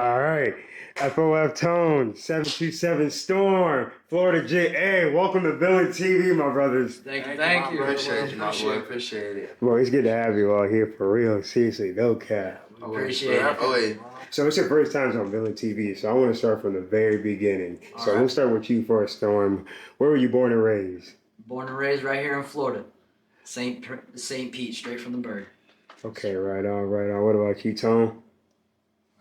All right. FOF Tone, 727 Storm, FloridaJhit. Hey, welcome to Villain TV, my brothers. Thank you. Appreciate you, my boy. Appreciate it. Boy, it's good to have you all here for real. Seriously, no cap. Appreciate it. Oh, wait. So it's your first time on Villain TV, so I want to start from the very beginning. So right. we'll start with you first, Storm. Where were you born and raised? Born and raised right here in Florida. St. Pete, straight from the bird. Okay, right on, right on. What about you, Tone?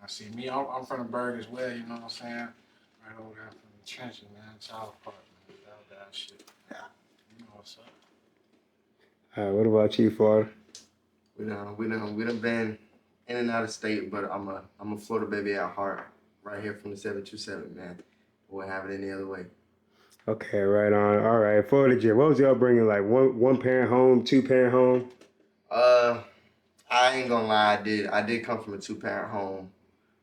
I see me, I'm from the Berg as well, you know what I'm saying? Right over there from the trenches, man. South Park, man. That shit. Yeah. You know what's up. All right, what about you, Florida? We done been in and out of state, but I'm a Florida baby at heart. Right here from the 727, man. Wouldn't have it any other way. Okay, right on. All right, FloridaJhit. What was your upbringing like? One parent home, two parent home? I ain't gonna lie, I did come from a 2-parent home.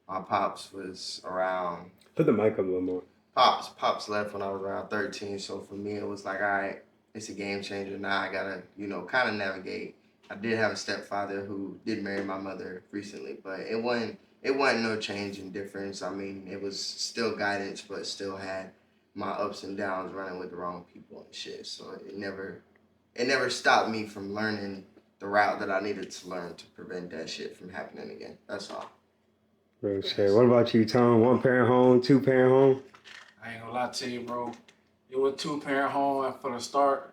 My pops was around. Put the mic up a little more. Pops left when I was around 13, so for me it was like, all right, it's a game changer. Now I gotta, kind of navigate. I did have a stepfather who did marry my mother recently, but it wasn't no change in difference. I mean, it was still guidance, but still had my ups and downs running with the wrong people and shit. So it never stopped me from learning the route that I needed to learn to prevent that shit from happening again. That's all. Real shit. What about you, Tom? One parent home, two parent home? I ain't gonna lie to you, bro. It was 2-parent home, and for the start,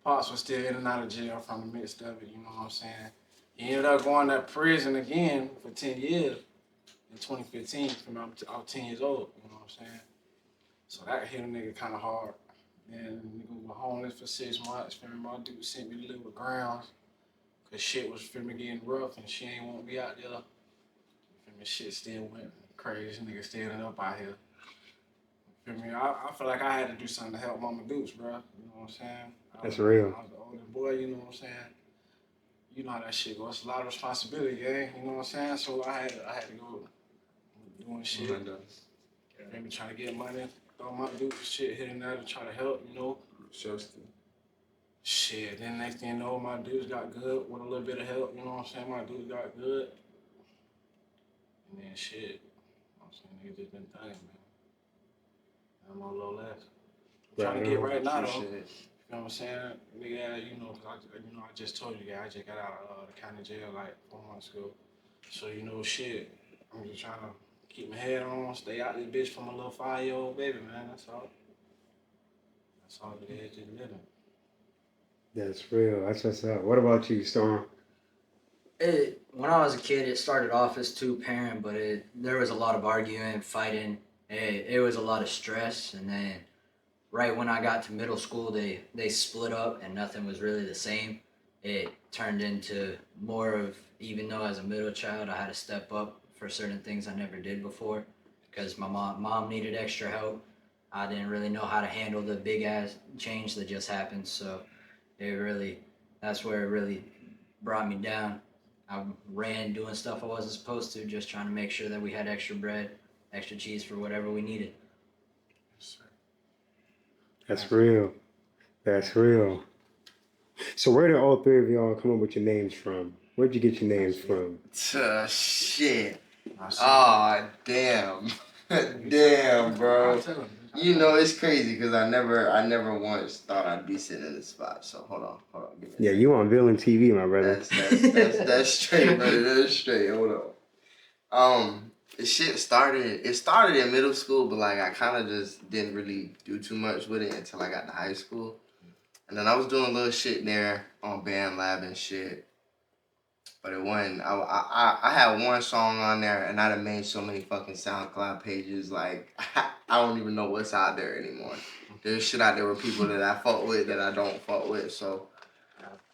Pops was still in and out of jail from the midst of it, you know what I'm saying? He ended up going to prison again for 10 years in 2015 from I was 10 years old, you know what I'm saying? So that hit a nigga kind of hard. And nigga was homeless for 6 months. My dude sent me to live with Grounds because shit was getting rough and she ain't want to be out there. Shit still went crazy. Nigga still ended up out here. Feel me? I feel like I had to do something to help Mama Dukes, bro. You know what I'm saying? That's real. I was the oldest boy, you know what I'm saying? You know how that shit goes. It's a lot of responsibility, gang. You know what I'm saying? So I had to go doing shit. Maybe trying to get money, throw my Dukes shit, hitting that and try to help, you know? Shit, then next thing you know, my dudes got good with a little bit of help, you know what I'm saying? My dudes got good. And then shit, I'm saying niggas just been thugging, man. I'm on low less. Trying to get right now though. You know what I'm saying? Nigga, I just told you guys, I just got out of the county jail like 4 months ago. So shit, I'm just trying to keep my head on, stay out this bitch from a little 5-year-old baby, man. That's all. That's all it is, just living. That's real. That's what's up. What about you, Storm? When I was a kid, it started off as 2-parent, but there was a lot of arguing, fighting. It was a lot of stress, and then right when I got to middle school, they split up, and nothing was really the same. It turned into more of, even though as a middle child, I had to step up for certain things I never did before, because my mom needed extra help. I didn't really know how to handle the big ass change that just happened, so that's where it really brought me down. I ran doing stuff I wasn't supposed to, just trying to make sure that we had extra bread, extra cheese for whatever we needed. That's real. That's real. So where did all three of y'all come up with your names from? Where'd you get your names from? Shit. Oh, damn. Damn, bro. It's crazy because I never once thought I'd be sitting in this spot. So hold on. Yeah, you on Villain TV, my brother. That's straight, brother. That's straight. Hold on. The shit started in middle school, but like I kind of just didn't really do too much with it until I got to high school. And then I was doing little shit there on Band Lab and shit. But it wasn't. I had one song on there, and I done made so many fucking SoundCloud pages. Like I don't even know what's out there anymore. There's shit out there with people that I fuck with that I don't fuck with. So,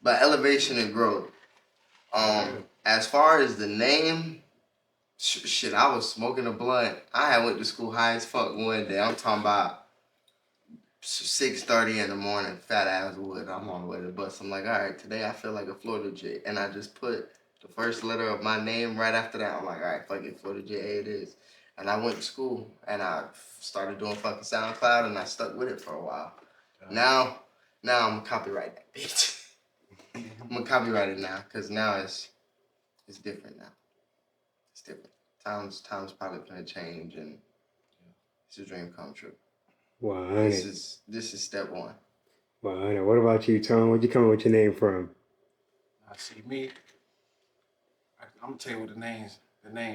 but elevation and growth. As far as the name, shit, I was smoking a blunt. I had went to school high as fuck one day. I'm talking about 6:30 in the morning, fat ass wood. I'm on the way to the bus. I'm like, all right, today I feel like a FloridaJhit, and I just put the first letter of my name right after that. I'm like, all right, fuck it, FloridaJhit, it is. And I went to school, and I started doing fucking SoundCloud, and I stuck with it for a while. Now I'm gonna copyright that bitch. I'm gonna copyright it now, cause now it's different now. It's different. times probably gonna change, and it's a dream come true. Wow, This is step one. wow. What about you, Tom? Where'd you come up with your name from? I see me. I'm gonna tell you what the name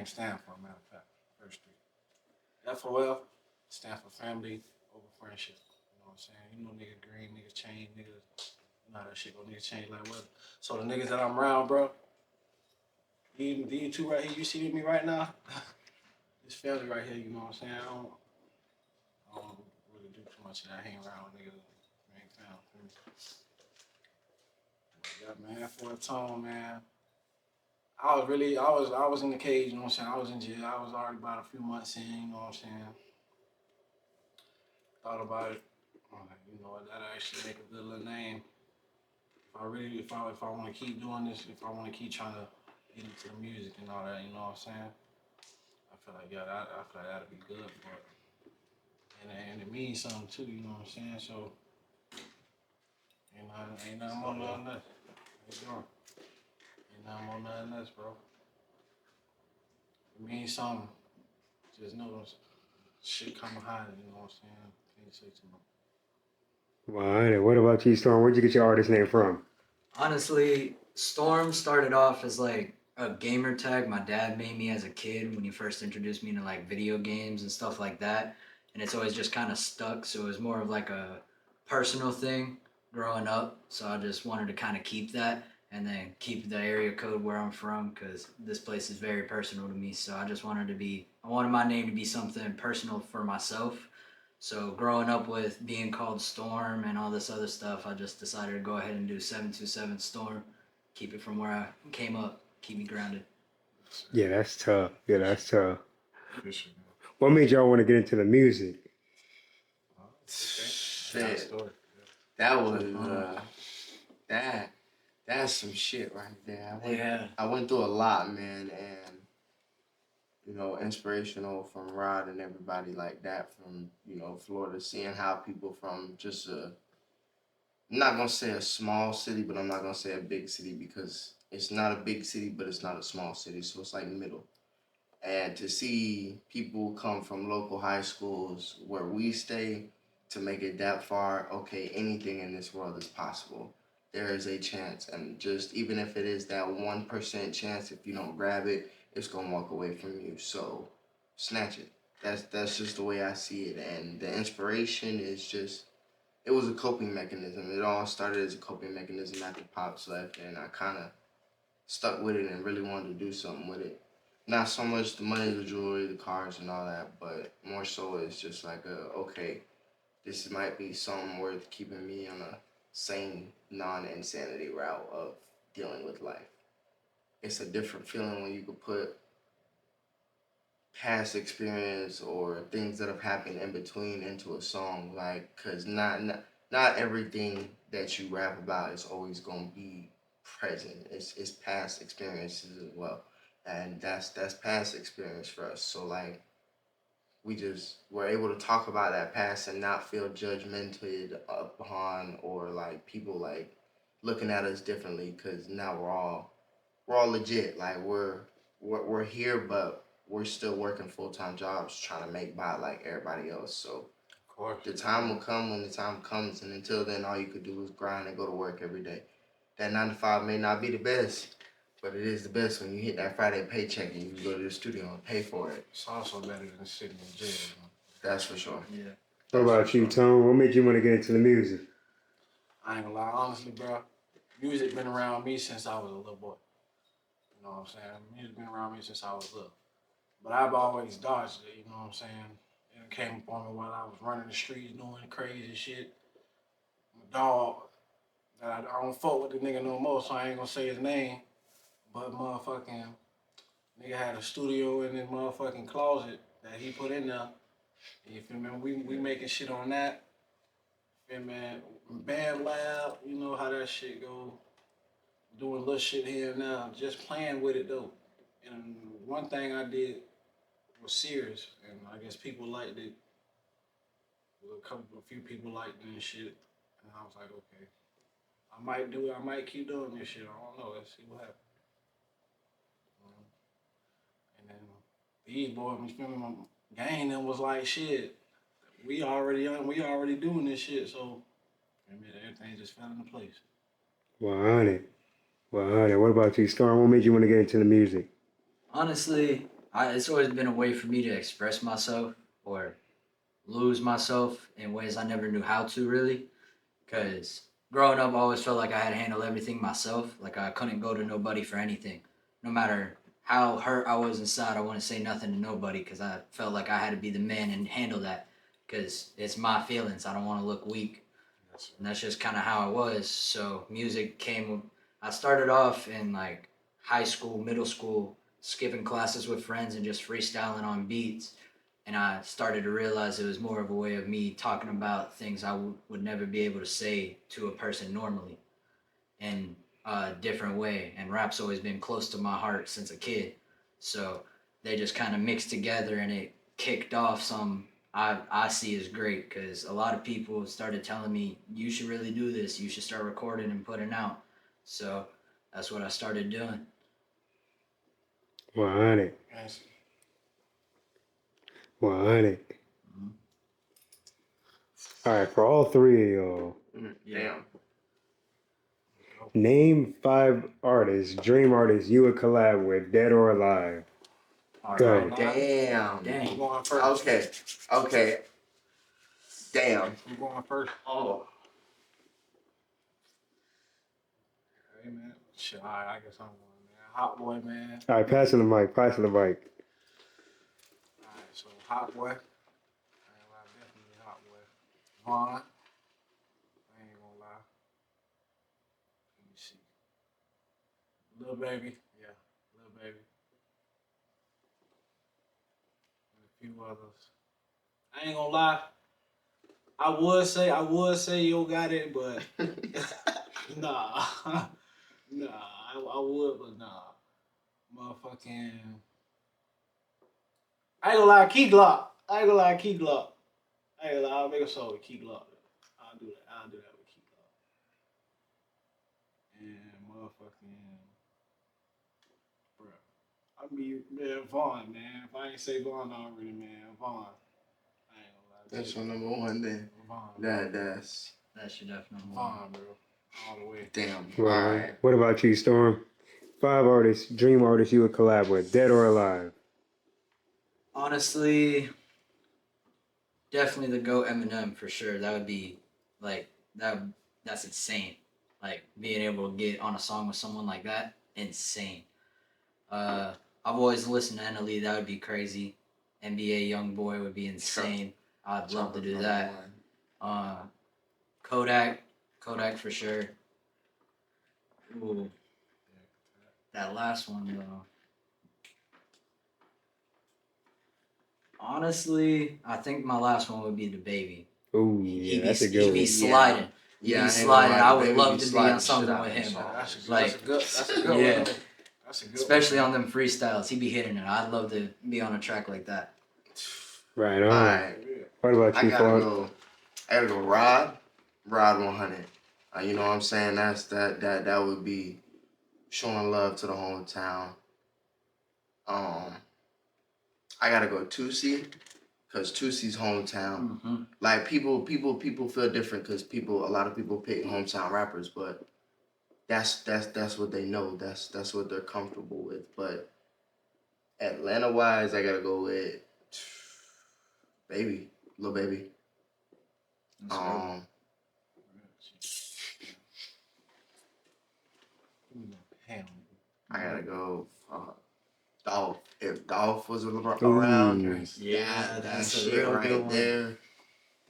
stand for. Matter of fact, first three. FOF stand for family over friendship. You know what I'm saying? You know, nigga green, nigga change, nigga. You know how that shit go, nigga change like weather. So the niggas that I'm around, bro. These two right here, you see with me right now. This family right here, you know what I'm saying? I don't really do too much of that. Hang around with niggas. Ain't found for me. Yeah, man, for a tone, man. I was in the cage, you know what I'm saying? I was in jail. I was already about a few months in, you know what I'm saying? Thought about it. I'm like, you know what, that'll actually make a good little name. If I want to keep doing this, if I want to keep trying to get into the music and all that, you know what I'm saying? I feel like, I feel like that'll be good for it. And it means something too, you know what I'm saying? So, ain't nothing more than that. How you doing? Ain't nothing more than that, bro. It means something. Just know shit come behind it, you know what I'm saying? Can't say too much. Wow. What about you, Storm? Where'd you get your artist name from? Honestly, Storm started off as like a gamer tag my dad made me as a kid when he first introduced me to like video games and stuff like that. And it's always just kind of stuck. So it was more of like a personal thing growing up. So I just wanted to kind of keep that and then keep the area code where I'm from because this place is very personal to me. So I wanted my name to be something personal for myself. So growing up with being called Storm and all this other stuff, I just decided to go ahead and do 727 Storm. Keep it from where I came up. Keep me grounded. Yeah, that's tough. Yeah, that's tough. Fishing. What made y'all want to get into the music? Shit, that was that's some shit right there. I went through a lot, man, and you know, inspirational from Rod and everybody like that from, you know, Florida, seeing how people from just I'm not gonna say a small city, but I'm not gonna say a big city because it's not a big city, but it's not a small city, so it's like middle. And to see people come from local high schools where we stay to make it that far, okay, anything in this world is possible. There is a chance, and just even if it is that 1% chance, if you don't grab it, it's gonna walk away from you. So, snatch it. That's just the way I see it, and the inspiration is just. It was a coping mechanism. It all started as a coping mechanism after Pops left, and I kind of stuck with it and really wanted to do something with it. Not so much the money, the jewelry, the cars, and all that, but more so it's just like okay, this might be something worth keeping me on a sane, non-insanity route of dealing with life. It's a different feeling when you could put past experience or things that have happened in between into a song, like, cause not everything that you rap about is always gonna be present. It's past experiences as well, and that's past experience for us. So like we just were able to talk about that past and not feel judgmented upon or like people like looking at us differently because now we're all legit. Like we're here, but we're still working full time jobs trying to make by like everybody else. So Of course. the time will come when the time comes, and until then, all you could do is grind and go to work every day. That 9 to 5 may not be the best, but it is the best when you hit that Friday paycheck and you can go to the studio and pay for it. It's also better than sitting in jail. That's for sure. Yeah. What about you, Tom? What made you want to get into the music? I ain't gonna lie, honestly, bro. Music been around me since I was a little boy. You know what I'm saying? Music been around me since I was little. But I've always dodged it, you know what I'm saying? It came upon me while I was running the streets doing crazy shit. My dog, I don't fuck with the nigga no more, so I ain't gonna say his name. But motherfucking nigga had a studio in his motherfucking closet that he put in there. You feel me? We making shit on that. Feel me? Band lab, you know how that shit go. Doing little shit here and now, just playing with it though. And one thing I did was serious, and I guess people liked it. A few people liked it and shit. And I was like, okay, I might do it. I might keep doing this shit. I don't know. Let's see what happens. And then these boys, you feel me? My gang them was like, shit, we already doing this shit, so I mean, everything just fell into place. 100. 100. What about you, Storm? What made you want to get into the music? Honestly, it's always been a way for me to express myself or lose myself in ways I never knew how to really. Because growing up, I always felt like I had to handle everything myself. Like I couldn't go to nobody for anything. No matter how hurt I was inside, I wouldn't say nothing to nobody because I felt like I had to be the man and handle that because it's my feelings. I don't want to look weak. And that's just kind of how I was. So music came. I started off in like high school, middle school, skipping classes with friends and just freestyling on beats. And I started to realize it was more of a way of me talking about things I would never be able to say to a person normally in a different way. And rap's always been close to my heart since a kid. So they just kind of mixed together and it kicked off some I see as great because a lot of people started telling me, you should really do this. You should start recording and putting out. So that's what I started doing. 100. 100. All right, for all three of y'all, Damn. name 5 artists, dream artists you would collab with, dead or alive. All Go. right. Damn. I'm Dang. going first. Okay. Damn. I'm going first. Oh. Hey, man. Shit, I guess I'm going, man. Hot Boy, man. All right, passing the mic. All right, so Hot Boy. I ain't lie, definitely Hot Boy. Vaughn. I ain't gonna lie. Let me see. Lil Baby. Yeah, Lil Baby. And a few others. I ain't gonna lie. I would say you got it, but nah. Nah, I would, but nah. Motherfucking. I ain't gonna lie, Key Glock. I'll make a song with Key Glock. I'll do that with Key Glock. And motherfucking. Bruh. I mean, man, Vaughn, man. If I ain't say Vaughn already, man, Vaughn. I ain't gonna lie. That's your number one then. Vaughn. That's That's your definite one. Vaughn, bro. All the way. damn. Well, All right. what about you, Storm? 5 artists, dream artists you would collab with, dead or alive. Honestly, definitely the GOAT Eminem for sure. That would be like that. That's insane. Like being able to get on a song with someone like that, insane. I've always listened to NLE. That would be crazy. NBA YoungBoy would be insane. I'd love to do that. Kodak for sure. Ooh, that last one though. Honestly, I think my last one would be the baby. Ooh, He'd yeah, that's a be good one. sliding. Yeah, He'd be sliding. I would love to be on sliding something shit out with that him. song. That's a Like, good yeah. one. That's a good Especially one. on them freestyles. He'd be hitting it. I'd love to be on a track like that. Right on. All right. What about I you, gotta Ford? go. Rod 100. You know what I'm saying? That would be showing love to the hometown. I gotta go Tusi, cause Tusi's hometown. Mm-hmm. Like people feel different, cause a lot of people pick hometown rappers, but that's what they know. That's what they're comfortable with. But Atlanta wise, I gotta go with Lil Baby. I gotta go. Dolph. If Dolph was around, Ooh. Yeah, that that's a shit real right good one. there,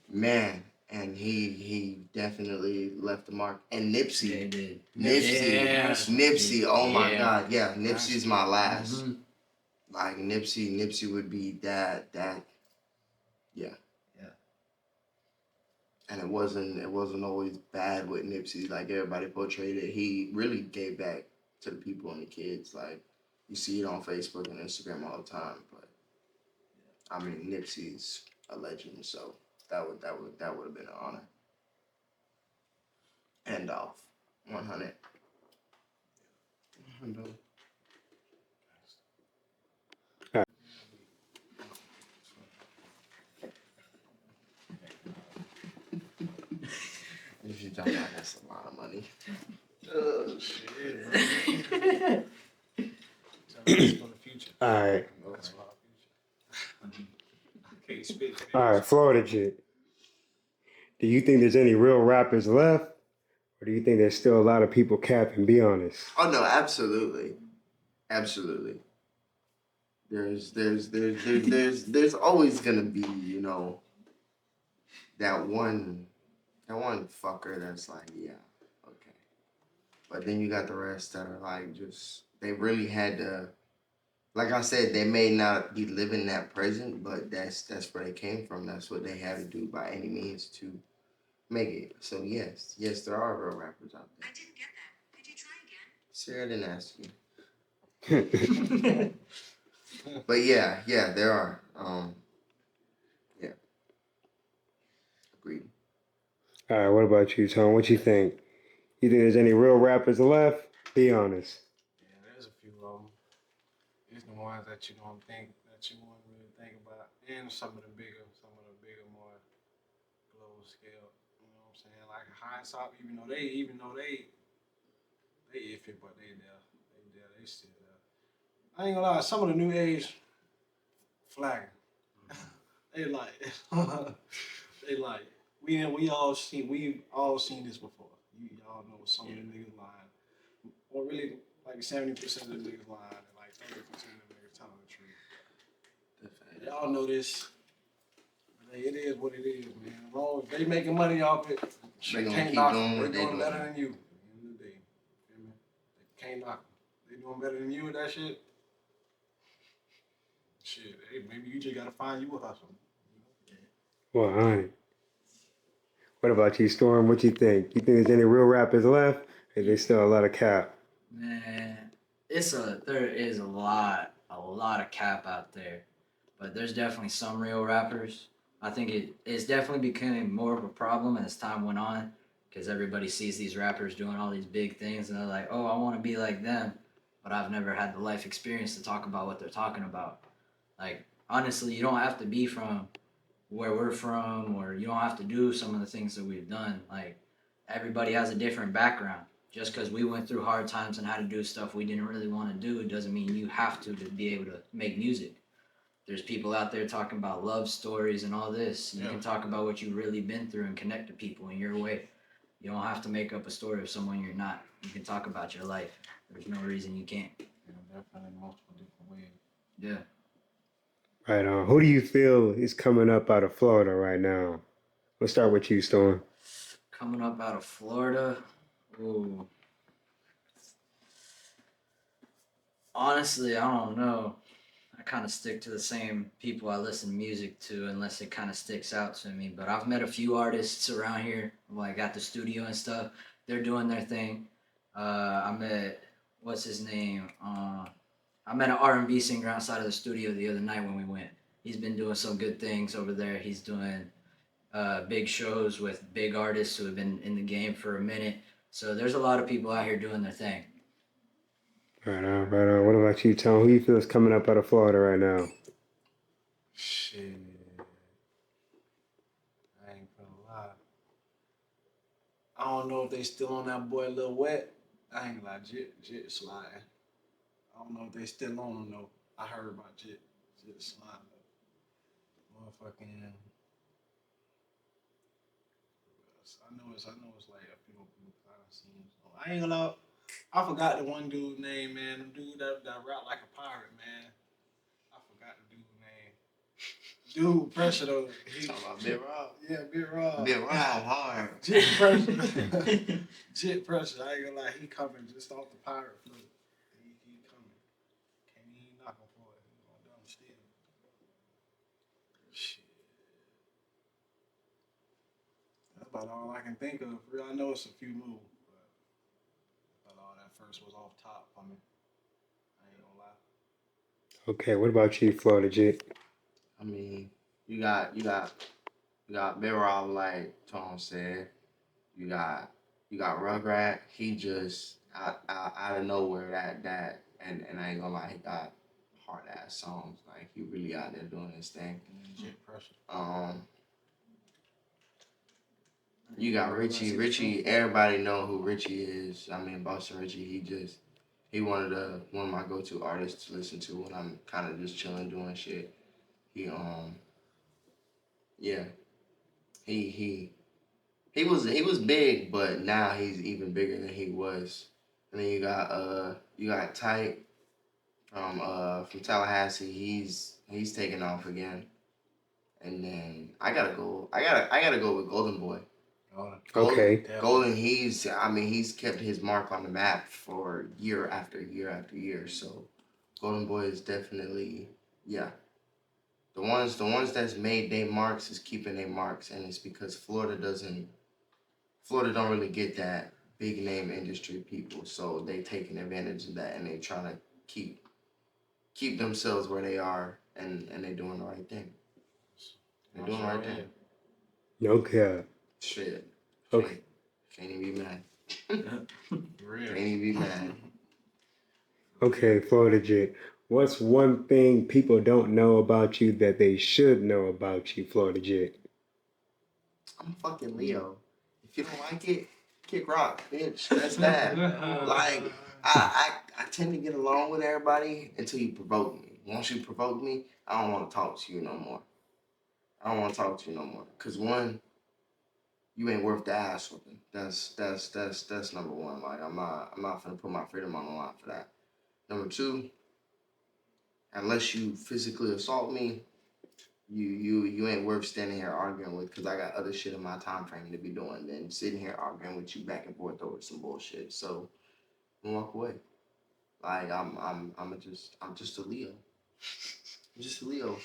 man. And he definitely left the mark. And Nipsey, They did. Nipsey, Nipsey. Oh my Yeah. God, yeah. Nipsey's my last. Mm-hmm. Like Nipsey would be that. Yeah. Yeah. And it wasn't always bad with Nipsey. Like everybody portrayed it. He really gave back to the people and the kids. Like you see it on Facebook and Instagram all the time. But I mean, Nipsey's a legend, so that would have been an honor. And Dolph, 100. you talking about? That's a lot of money. Oh shit, bro. That's for the future. All right. That's for our future. I can't spit. All right, FloridaJhit. Do you think there's any real rappers left? Or do you think there's still a lot of people capping? Be honest. Oh no, absolutely, absolutely. There's always gonna be, you know, that one fucker that's like, yeah, okay. But then you got the rest that are like, just they really had to. Like I said, they may not be living that present, but that's where they came from. That's what they had to do by any means to make it. So yes, there are real rappers out there. I didn't get that. Could you try again? Sarah didn't ask you. But yeah, there are. Yeah. Agreed. All right, what about you, Tom? What you think? You think there's any real rappers left? Be honest. Yeah, there's a few of them. It's the ones that you don't think that you won't really think about, and some of the bigger, more global scale. You know what I'm saying? Like hindsight, even though they iffy, but they still there. I ain't gonna lie, some of the new age flagging. they like, they like. We've all seen this before. Y'all know some of the niggas lying, or really like 70% of the niggas lying, and like 30% of the niggas telling the truth. Y'all know this. But it is what it is, man. As long as they making money off it, They gonna can't keep knock doing them. what They they doing doing. better than you. At the end of the day, feel me? They can't knock them. They doing better than you with that shit. Shit, hey, maybe you just gotta find you a hustle. Well, all right. What about you, Storm? What you think? You think there's any real rappers left? Or there's still a lot of cap? Man, there is a lot of cap out there, but there's definitely some real rappers. I think it's definitely becoming more of a problem as time went on, because everybody sees these rappers doing all these big things and they're like, oh, I want to be like them, but I've never had the life experience to talk about what they're talking about. Like, honestly, you don't have to be from where we're from, or you don't have to do some of the things that we've done. Like, everybody has a different background. Just because we went through hard times and had to do stuff we didn't really want to do doesn't mean you have to be able to make music. There's people out there talking about love stories and all this. You can talk about what you've really been through and connect to people in your way. You don't have to make up a story of someone you're not. You can talk about your life. There's no reason you can't. Definitely multiple different ways. Yeah. Right on. Who do you feel is coming up out of Florida right now? Let's start with you, Storm. Coming up out of Florida. Ooh. Honestly, I don't know. I kind of stick to the same people I listen to music to unless it kind of sticks out to me. But I've met a few artists around here, like at the studio and stuff. They're doing their thing. I met, what's his name? I met an R&B singer outside of the studio the other night when we went. He's been doing some good things over there. He's doing big shows with big artists who have been in the game for a minute. So there's a lot of people out here doing their thing. Right on, right on. What about you, Tom? Who you feel is coming up out of Florida right now? Shit. I ain't gonna lie. I don't know if they still on that boy Lil Wet. I ain't gonna lie, Jit sliding. I don't know if they still on him though. I heard about Jit sliding though. Motherfucking. I know it's like a few people I've seen. So I ain't gonna lie. I forgot the one dude's name, man. The dude that rap like a pirate, man. I forgot the dude's name. Dude, pressure though. He Talking about Big Rob. Yeah, Big Rob. Big Rob hard. Jit pressure. Jit pressure. I ain't gonna lie. He coming just off the pirate float. He coming. Can't even knock him for it. He gonna do him still. Shit. That's about all I can think of. I know it's a few more, but I thought all that first was off top for me. I ain't gonna lie. Okay, what about you, FloridaJhit? I mean, you got Big Rob, like Tom said. You got Rugrat. He just out of nowhere that and I ain't gonna lie, he got hard ass songs. Like he really out there doing his thing. Jit pressure. You got Richie. Richie, everybody know who Richie is. I mean, Boston Richie. He one of my go-to artists to listen to when I'm kind of just chilling doing shit. He yeah, he he was big, but now he's even bigger than he was. And then you got Type from Tallahassee. He's taking off again. And then I gotta go with Golden Boy. Okay. Golden, he's kept his mark on the map for year after year after year. So Golden Boy is definitely, yeah. The ones that's made their marks is keeping their marks, and it's because Florida don't really get that big name industry people, so they taking advantage of that and they trying to keep themselves where they are, and they doing the right thing. They're doing the right thing. No cap. Shit. Okay. Can't even be mad. Real. Can't even be mad. Okay, FloridaJhit. What's one thing people don't know about you that they should know about you, FloridaJhit? I'm a fucking Leo. If you don't like it, kick rock, bitch. That's that. Like, I tend to get along with everybody until you provoke me. Once you provoke me, I don't want to talk to you no more. Cause one, you ain't worth the ass whooping. That's number one. Like I'm not gonna put my freedom on the line for that. Number two, unless you physically assault me, you ain't worth standing here arguing with, because I got other shit in my time frame to be doing than sitting here arguing with you back and forth over some bullshit. So I'm gonna walk away. Like I'm just a Leo. I'm just a Leo.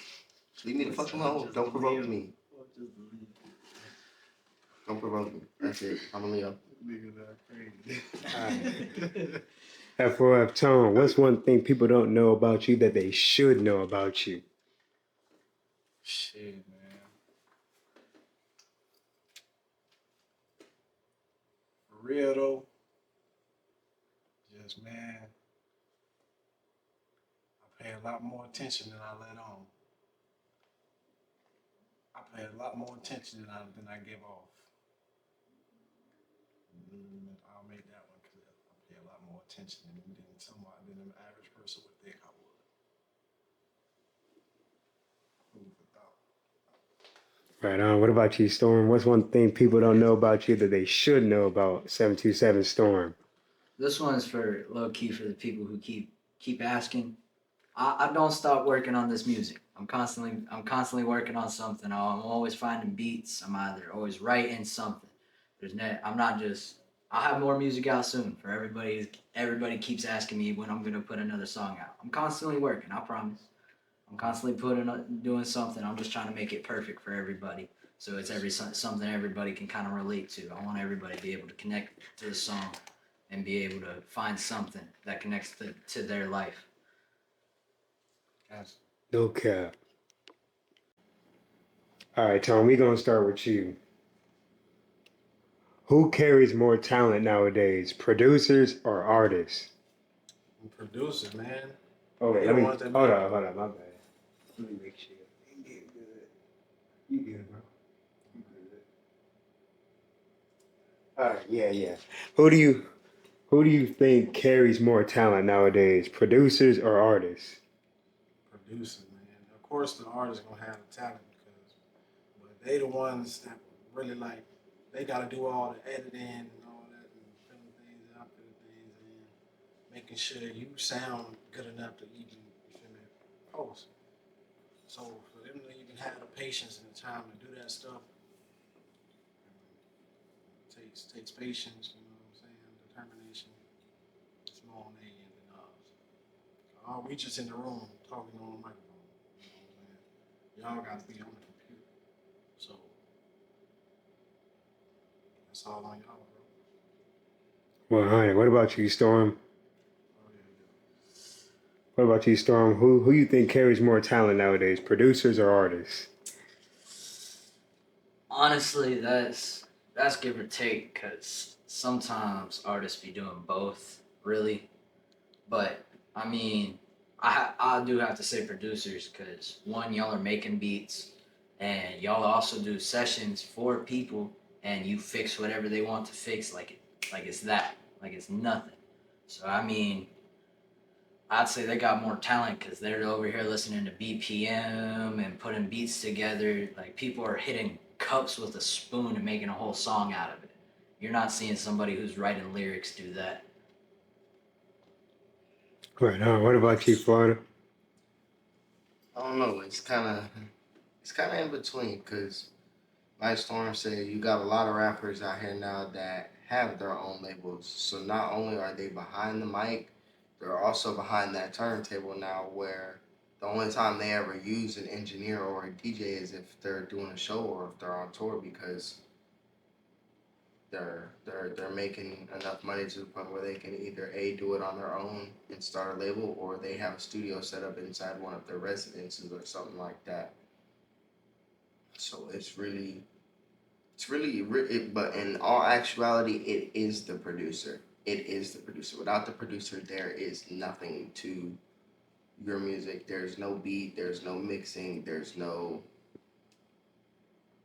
Leave me the fuck alone. Don't provoke me. Don't provoke me. That's it. I'm a Leo. FOF Tone, what's one thing people don't know about you that they should know about you? Shit, man. For real though, just man, I pay a lot more attention than I let on. I pay a lot more attention than I give off. I'll make that one clear. I pay a lot more attention than an average person would think I would. Food for thought. Right on. What about you, Storm? What's one thing people don't know about you that they should know about 727 Storm? This one's for low key for the people who keep asking. I don't stop working on this music. I'm constantly working on something. I'm always finding beats. I'm either always writing something. I'm not just. I'll have more music out soon for everybody. Everybody keeps asking me when I'm gonna put another song out. I'm constantly working. I promise. I'm constantly doing something. I'm just trying to make it perfect for everybody. So it's something everybody can kind of relate to. I want everybody to be able to connect to the song and be able to find something that connects to their life. Gotcha. No cap. All right, Tom, we're going to start with you. Who carries more talent nowadays, producers or artists? Producer, man. Oh, wait, They let me, the ones that hold make on, it. my bad. Let me make sure. You get good. You good, bro. You good. All right, yeah. Who do you think carries more talent nowadays, producers or artists? Producer, man. Of course, the artist gonna have the talent but they the ones that really like. They gotta do all the editing and all that, and filling things out, filling things in, making sure you sound good enough to even post. So for them to even have the patience and the time to do that stuff, takes patience. You know what I'm saying? Determination. It's more on their end than ours. We just in the room talking on the microphone. You know what I'm saying? Y'all got to be on the computer. So that's all on y'all, bro. Well, honey, what about you, Storm? Oh, yeah. What about you, Storm? Who you think carries more talent nowadays, producers or artists? Honestly, that's give or take, because sometimes artists be doing both, really. But I mean, I do have to say producers, because one, y'all are making beats, and y'all also do sessions for people and you fix whatever they want to fix like it's that, like it's nothing. So I mean, I'd say they got more talent because they're over here listening to BPM and putting beats together. Like people are hitting cups with a spoon and making a whole song out of it. You're not seeing somebody who's writing lyrics do that. Right on. What about you, Florida? I don't know. It's kind of in between because, like Storm said, you got a lot of rappers out here now that have their own labels. So not only are they behind the mic, they're also behind that turntable now. Where the only time they ever use an engineer or a DJ is if they're doing a show or if they're on tour because they're making enough money to the point where they can either do it on their own and start a label, or they have a studio set up inside one of their residences or something like that. So but in all actuality, it is the producer. It is the producer. Without the producer, there is nothing to your music. There's no beat. There's no mixing. There's no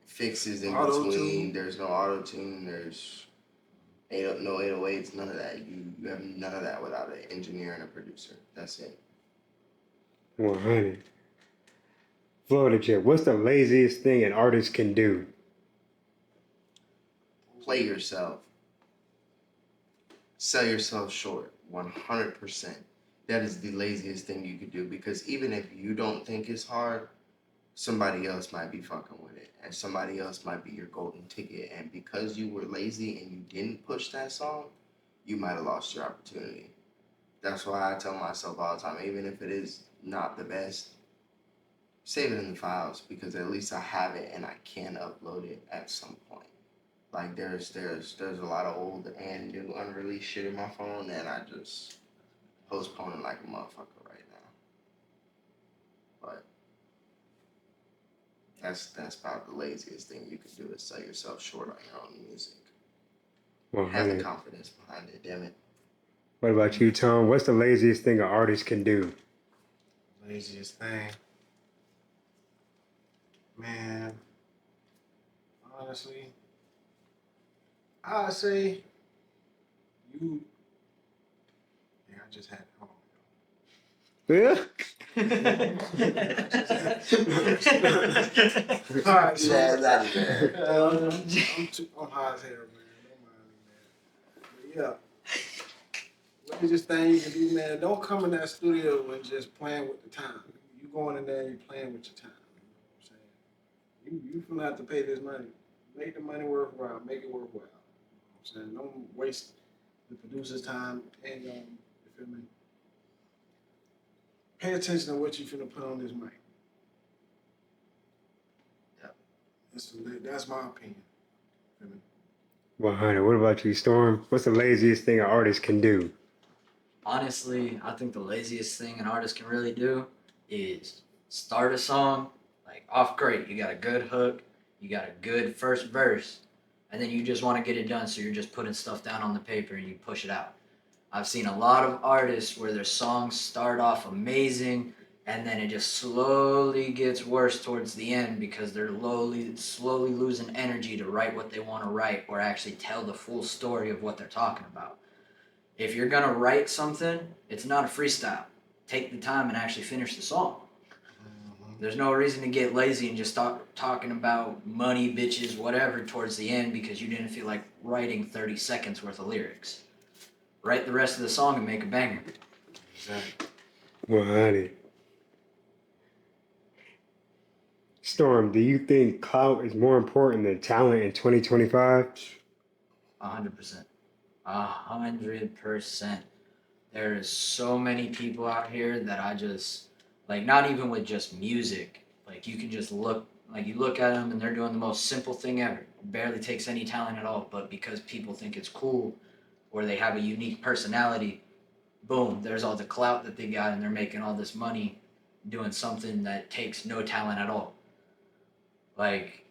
fixes in Auto-tune. between. There's no auto tune. There's no 808s. None of that. You have none of that without an engineer and a producer. That's it. 100. FloridaJhit, what's the laziest thing an artist can do? Play yourself. Sell yourself short. 100%. That is the laziest thing you could do because even if you don't think it's hard, somebody else might be fucking with it and somebody else might be your golden ticket, and because you were lazy and you didn't push that song, you might have lost your opportunity. That's why I tell myself all the time, even if it is not the best, save it in the files because at least I have it and I can upload it at some point. Like there's a lot of old and new unreleased shit in my phone and I just postponing like a motherfucker right now. But that's about the laziest thing you can do is sell yourself short on your own music. Have the 100. confidence behind it, damn it. What about you, Tom? What's the laziest thing an artist can do? Laziest thing. Man, honestly, I'd say you. Yeah, I just had it. Hold on. All right, so Yeah, that is bad. I'm high as hell, man. Don't mind me, man. But yeah, laziest thing you can do, man. Don't come in that studio and just playing with the time. You going in there and you playing with your time. You know what I'm saying? You gonna have to pay this money. Make the money worthwhile. Make it worthwhile. You know what I'm saying? Don't waste the producer's time and you feel me? Pay attention to what you finna put on this mic. Yeah. That's my opinion. Feel me? 100. What about you, Storm? What's the laziest thing an artist can do? Honestly, I think the laziest thing an artist can really do is start a song, like off great. You got a good hook, you got a good first verse, and then you just want to get it done. So you're just putting stuff down on the paper and you push it out. I've seen a lot of artists where their songs start off amazing and then it just slowly gets worse towards the end because they're slowly losing energy to write what they want to write or actually tell the full story of what they're talking about. If you're gonna write something, it's not a freestyle. Take the time and actually finish the song. There's no reason to get lazy and just start talking about money, bitches, whatever towards the end because you didn't feel like writing 30 seconds worth of lyrics. Write the rest of the song and make a banger. Exactly. 100. Storm, do you think clout is more important than talent in 2025? 100%. 100%. There is so many people out here that I just, like, not even with just music. Like, you can just look, like, you look at them and they're doing the most simple thing ever. Barely takes any talent at all, but because people think it's cool or they have a unique personality, boom, there's all the clout that they got and they're making all this money doing something that takes no talent at all. Like,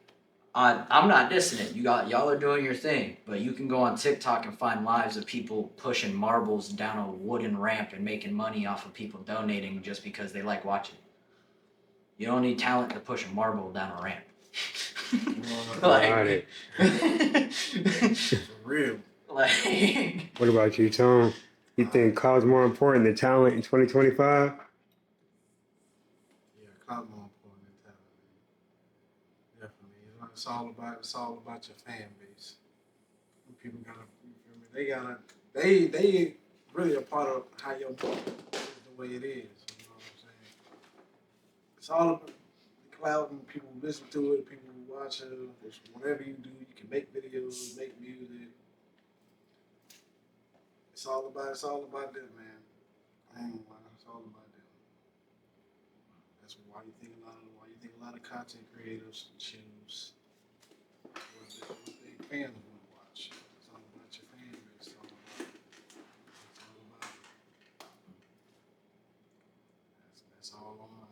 I'm not dissing it. Y'all are doing your thing, but you can go on TikTok and find lives of people pushing marbles down a wooden ramp and making money off of people donating just because they like watching. You don't need talent to push a marble down a ramp. Like, For real. like, What about you, Tom? You think clout's more important than talent in 2025? Yeah, clout more important than talent, man. Definitely. It's all about your fan base. People gotta, you feel me? They really a part of how your music is the way it is. You know what I'm saying? It's all about the clout and people who listen to it, people who watch it. It's whatever you do, you can make videos, make music. It's all about them, man. I ain't gonna lie, it's all about them. That's why you think a lot of content creators choose what they fans want to watch. It's all about your fan base. It's all about it. That's all on my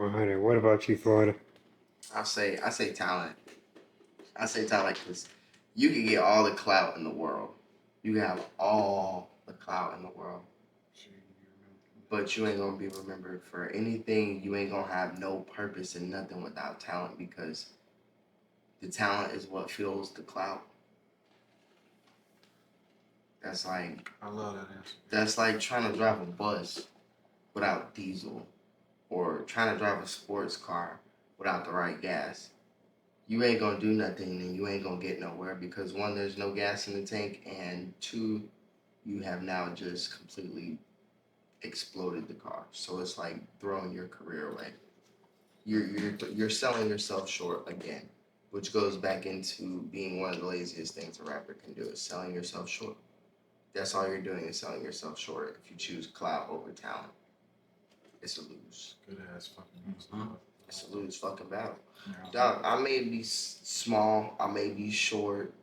end. 100. What about you, Florida? I say talent. I say talent because you can get all the clout in the world. You can have all the clout in the world, Shit, you remember. but you ain't gonna be remembered for anything. You ain't gonna have no purpose and nothing without talent because the talent is what fuels the clout. That's like I love that answer. that's like trying to drive a bus without diesel, or trying to drive a sports car without the right gas. You ain't gonna do nothing and you ain't gonna get nowhere because one, there's no gas in the tank, and two, you have now just completely exploded the car. So it's like throwing your career away. You're selling yourself short again, which goes back into being one of the laziest things a rapper can do is selling yourself short. That's all you're doing is selling yourself short if you choose clout over talent. It's a lose. Good ass fucking music. It's a lose fucking battle. yeah. Dog, I may be small, I may be short,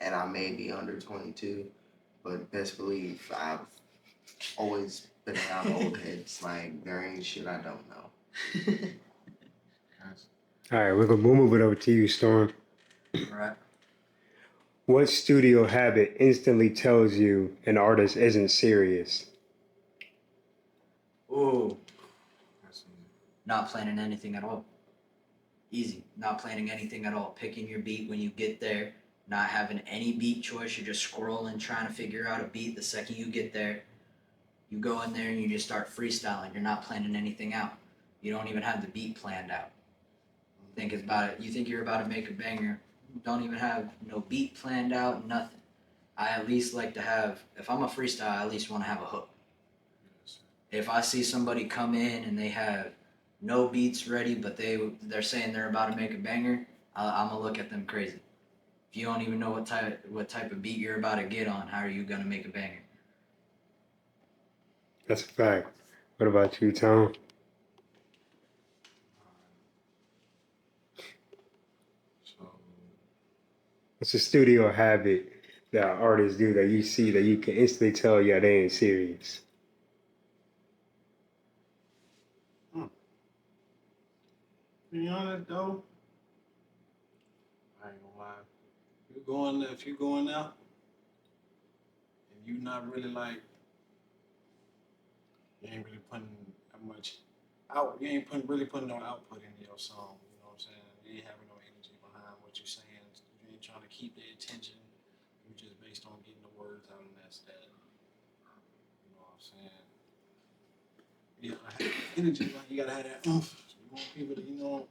and I may be under 22, but best believe I've always been around old heads. Like, there ain't shit I don't know. All right, we'll move it over to you, Storm. Right. What studio habit instantly tells you an artist isn't serious? Ooh, That's easy. not planning anything at all. Easy. Not planning anything at all. Picking your beat when you get there. Not having any beat choice. You're just scrolling, trying to figure out a beat. The second you get there, you go in there and you just start freestyling. You're not planning anything out. You don't even have the beat planned out. Think it's about it. You think you're about to make a banger. Don't even have no beat planned out, nothing. I at least like to have, if I'm a freestyle, I at least want to have a hook. Yes. If I see somebody come in and they have no beats ready, but they're saying they're about to make a banger, I'm gonna look at them crazy. If you don't even know what type of beat you're about to get on, how are you gonna make a banger? That's a fact. What about you, Tom? So, What's a studio habit that artists do that you see that you can instantly tell, yeah, they ain't serious? be honest though, I ain't gonna lie. If you going out and you not really like, you ain't really putting that much out. You ain't really putting no output into your song. You know what I'm saying? You ain't having no energy behind what you're saying. You ain't trying to keep the attention. You just based on getting the words out, and that's that. You know what I'm saying? You gotta have energy. Like you gotta have that oomph. You want people to, you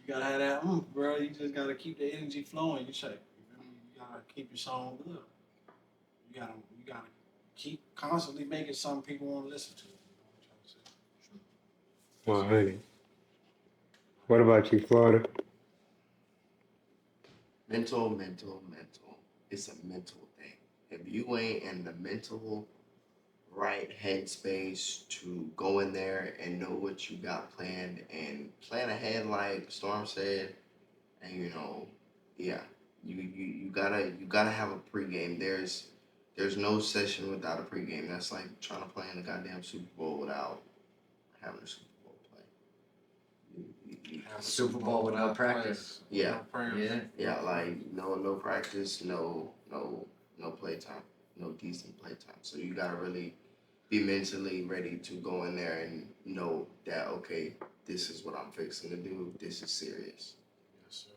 gotta have that oomph, bro. You just gotta keep the energy flowing. You feel me? You gotta keep your song good. You gotta keep constantly making something people want to listen to. You know what I'm trying to say? 100. What about you, Florida? Mental. It's a mental thing. If you ain't in the mental right headspace to go in there and know what you got planned and plan ahead, like Storm said, and yeah, you gotta have a pregame. There's no session without a pregame. That's like trying to play in the goddamn Super Bowl without having a Super Bowl play. Have a Super Bowl with no practice. Yeah. No prayers. Yeah. Yeah, like no practice, no playtime, no decent playtime. So you gotta really be mentally ready to go in there and know that that, okay, this is what I'm fixing to do. This is serious. Yes, sir.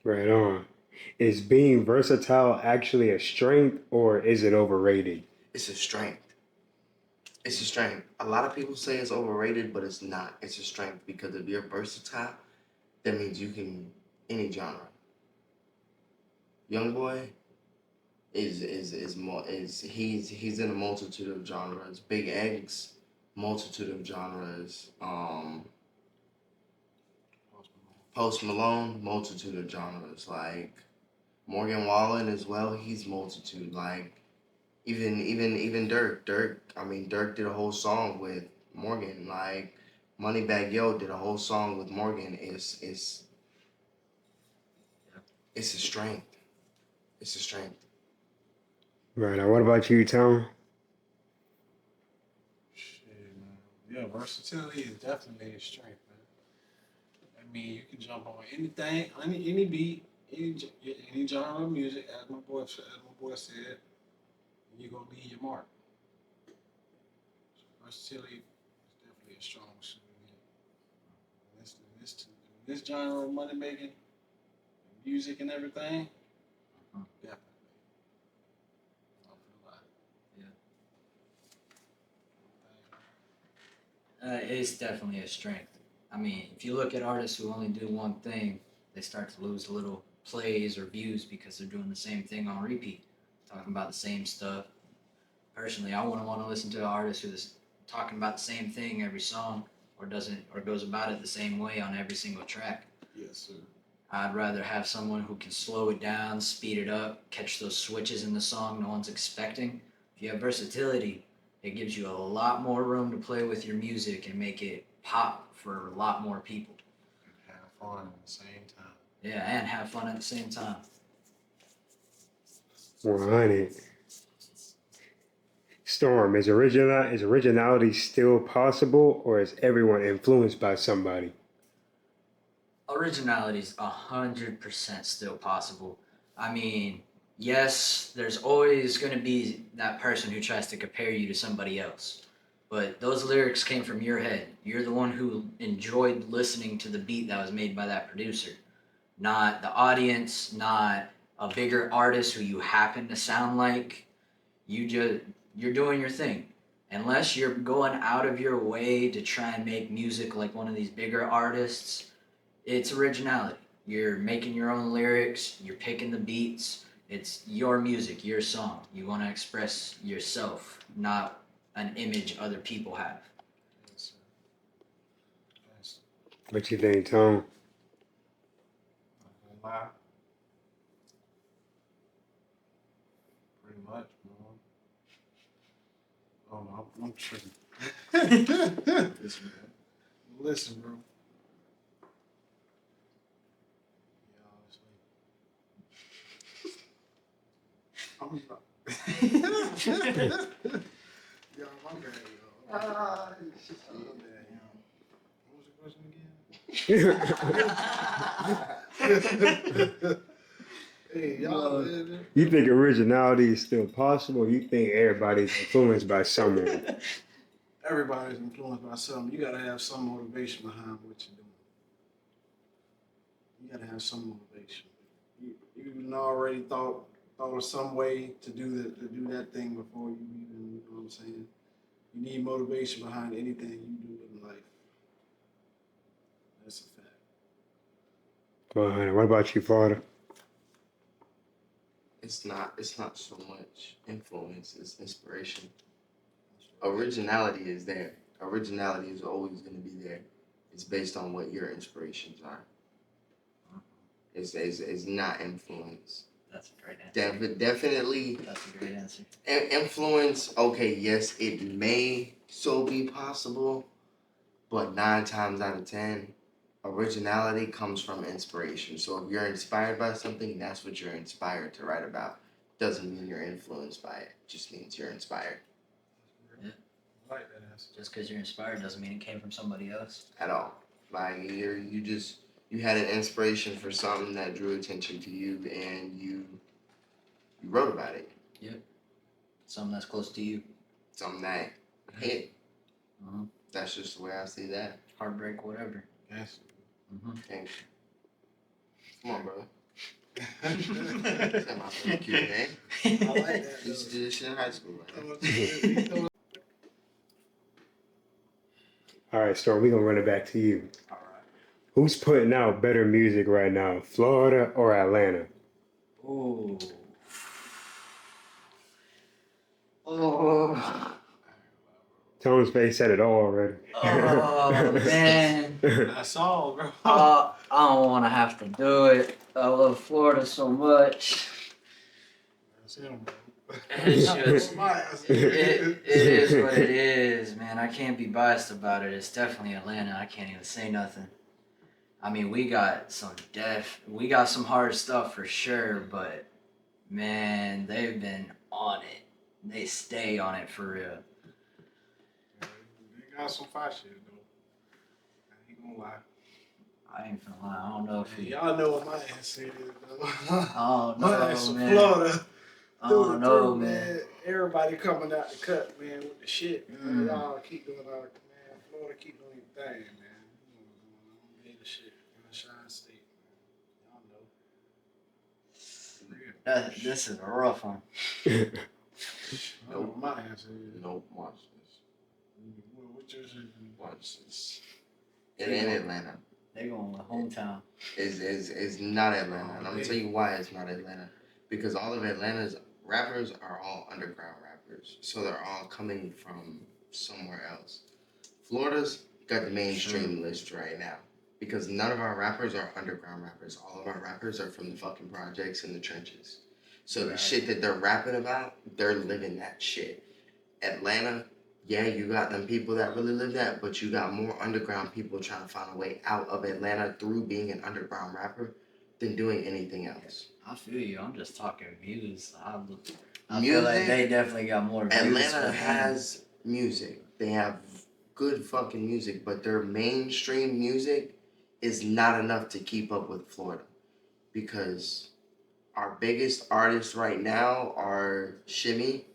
Right on. Is being versatile actually a strength or is it overrated? It's a strength. It's a strength. A lot of people say it's overrated, but it's not. It's a strength because if you're versatile, that means you can any genre. Young boy is more is he's in a multitude of genres. Big Eggs, multitude of genres. Post Malone, multitude of genres. Like Morgan Wallen as well, he's multitude. Like even Dirk. Dirk did a whole song with Morgan. Like Moneybagg Yo did a whole song with Morgan. It's a strength. It's a strength. Right on. What about you, Tom? Shit, man. Yeah, versatility is definitely a strength, man. I mean, you can jump on anything, any beat, any genre of music, as my boy said, and you're gonna leave your mark. So versatility is definitely a strong suit. In this genre of money making, music and everything, definitely. I feel like, It's definitely a strength. I mean, if you look at artists who only do one thing, they start to lose a little plays or views because they're doing the same thing on repeat, talking about the same stuff. Personally, I wouldn't want to listen to an artist who's talking about the same thing every song or doesn't or goes about it the same way on every single track. yes, sir. I'd rather have someone who can slow it down, speed it up, catch those switches in the song no one's expecting. If you have versatility, it gives you a lot more room to play with your music and make it pop for a lot more people. And have fun at the same time. Yeah, and have fun at the same time. 100. Storm, is originality still possible or is everyone influenced by somebody? Originality is 100% still possible. I mean, yes, there's always going to be that person who tries to compare you to somebody else. But those lyrics came from your head. You're the one who enjoyed listening to the beat that was made by that producer, not the audience, not a bigger artist who you happen to sound like. You're doing your thing. Unless you're going out of your way to try and make music like one of these bigger artists, it's originality. You're making your own lyrics, you're picking the beats. It's your music, your song. You want to express yourself, not an image other people have. Yes, sir. Yes. What you think, Tom? Not gonna lie. Pretty much, bro. Oh, I'm tripping. Listen, bro. I'm not. Yo, my bad, yo. Shit. My bad, yo. What was the question again? Hey, y'all, man. You think originality is still possible? You think everybody's influenced by someone? Everybody's influenced by something. You gotta have some motivation behind what you're doing. You gotta have some motivation. You already thought of some way to do that thing before you even, you know what I'm saying? You need motivation behind anything you do in life. That's a fact. 100. What about you, Florida? It's not so much influence, it's inspiration. Originality is there. Originality is always gonna be there. It's based on what your inspirations are. It's not influence. That's a great answer. Definitely That's a great answer. influence. Okay, yes, it may so be possible, but 9 times out of 10, originality comes from inspiration. So if you're inspired by something, that's what you're inspired to write about. Doesn't mean you're influenced by it. Just means you're inspired. Yeah. I like that answer. Just because you're inspired doesn't mean it came from somebody else. At all. Like you had an inspiration for something that drew attention to you and you wrote about it. Something that's close to you. Something that hit. Uh-huh. That's just the way I see that. Heartbreak, whatever. Yes. Thanks. Come on, brother. That's my favorite cute name. I like that. I used to do this shit in high school. Though. All right, Storm, we're gonna run it back to you. All right. Who's putting out better music right now, Florida or Atlanta? Ooh. Oh. Tone's face said it all already. Oh man. That's all, bro. I don't want to have to do it. I love Florida so much. That's him, bro. It's just, Miles. it is what it is, man. I can't be biased about it. It's definitely Atlanta. I can't even say nothing. I mean, we got some hard stuff for sure, but man, they've been on it. They stay on it for real. They got some fire shit, though. I ain't gonna lie. I ain't gonna lie. I don't know if Y'all know what my ass is, though. I don't My know, ass from man. Florida. I don't know, man. Everybody coming out the cut, man, with the shit. Man. Mm. Y'all keep doing our, man. Florida keep doing your thing, man. You know what's going on. Be the shit in the Shine State, man. Y'all know. For real. This is a rough one. I know what my answer is. Nope, watch this. What's your shit? Watch this. It ain't Atlanta. They going with hometown. It's not Atlanta. And I'm gonna tell you why it's not Atlanta. Because all of Atlanta's rappers are all underground rappers. So they're all coming from somewhere else. Florida's got the mainstream list right now. Because none of our rappers are underground rappers. All of our rappers are from the fucking projects and the trenches. So the shit that they're rapping about, they're living that shit. Atlanta, yeah, you got them people that really live that, but you got more underground people trying to find a way out of Atlanta through being an underground rapper than doing anything else. I feel you. I'm just talking views. I feel like they definitely got more views. Atlanta has music. They have good fucking music, but their mainstream music is not enough to keep up with Florida. Because our biggest artists right now are Shimmy,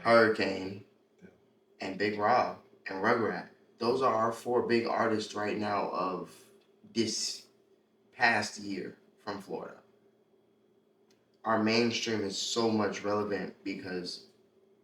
Hurricane, and Big Rob, and Rugrat. Those are our 4 big artists right now of this past year from Florida. Our mainstream is so much relevant because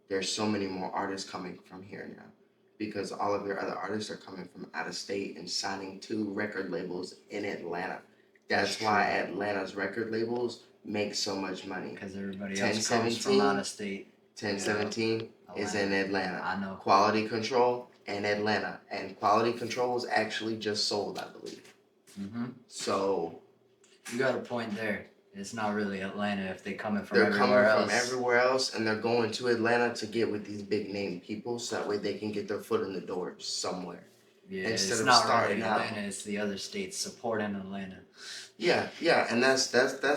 there's so many more artists coming from here now. Because all of your other artists are coming from out of state and signing to record labels in Atlanta. That's why Atlanta's record labels make so much money. Because everybody else comes from out of state. 1017 is in Atlanta. I know. Quality Control in Atlanta. And Quality Control is actually just sold, I believe. Mm-hmm. So You got a point there. It's not really Atlanta if they coming from they're everywhere coming else. from everywhere else, and they're going to Atlanta to get with these big name people, so that way they can get their foot in the door somewhere. Yeah, Instead it's of not starting really out. Atlanta. It's the other states supporting Atlanta. Yeah, and that's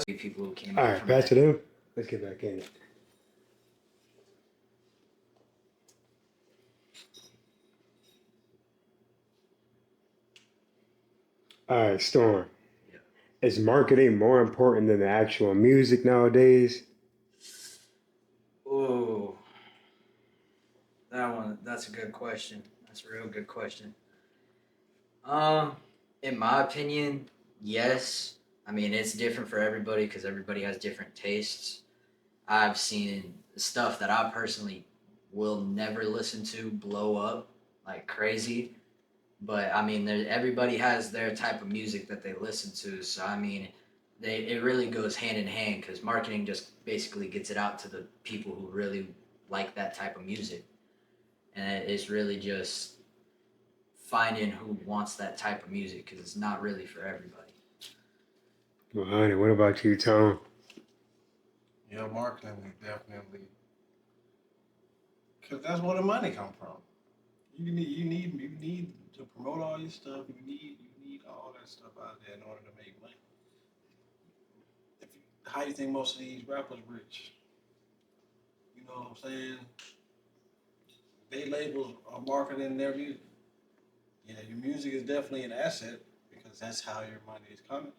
People who came All out right, from back that. to them. Let's get back in. All right, Storm. Yeah. Is marketing more important than the actual music nowadays? Ooh. That's a good question. That's a real good question. In my opinion, yes. I mean, it's different for everybody because everybody has different tastes. I've seen stuff that I personally will never listen to blow up like crazy. But I mean, everybody has their type of music that they listen to. So I mean, it really goes hand in hand because marketing just basically gets it out to the people who really like that type of music, and it's really just finding who wants that type of music because it's not really for everybody. Well, honey, what about you, Tone? Yeah, marketing is definitely, because that's where the money come from. You need to promote all your stuff. You need all that stuff out there in order to make money. How do you think most of these rappers rich? You know what I'm saying? They labels are marketing their music. Yeah, your music is definitely an asset because that's how your money is coming.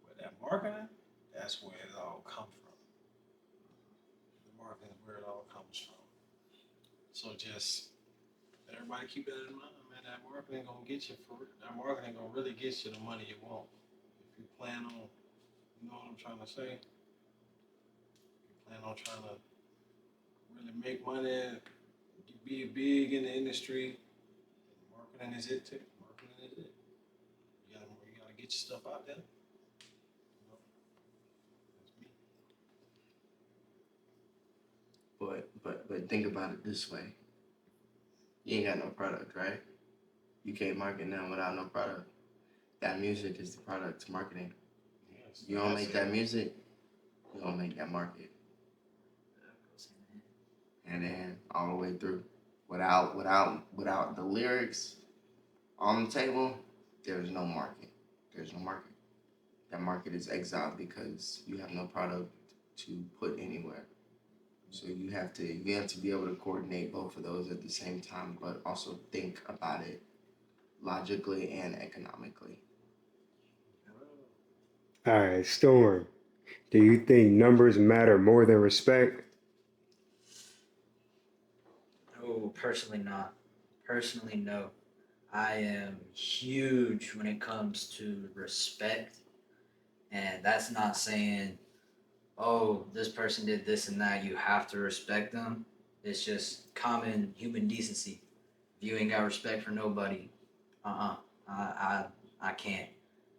But that marketing, that's where it all comes from. The marketing is where it all comes from. So just everybody keep that in mind, man. That marketing gonna get you that marketing gonna really get you the money you want. If you plan on, you know what I'm trying to say? If you plan on trying to really make money, be big in the industry, marketing is it too. Marketing is it. You gotta get your stuff out there. You know, that's me. But think about it this way. You ain't got no product, right? You can't market now without no product. That music is the product to marketing. Yes, You don't that's make it. that music, you don't make that market. And then all the way through. Without the lyrics on the table, there's no market. There's no market. That market is exiled because you have no product to put anywhere. So you have to be able to coordinate both of those at the same time, but also think about it logically and economically. All right, Storm. Do you think numbers matter more than respect? Oh, personally not. Personally, no. I am huge when it comes to respect, and that's not saying, oh, this person did this and that, you have to respect them. It's just common human decency. If you ain't got respect for nobody, uh-uh, I can't.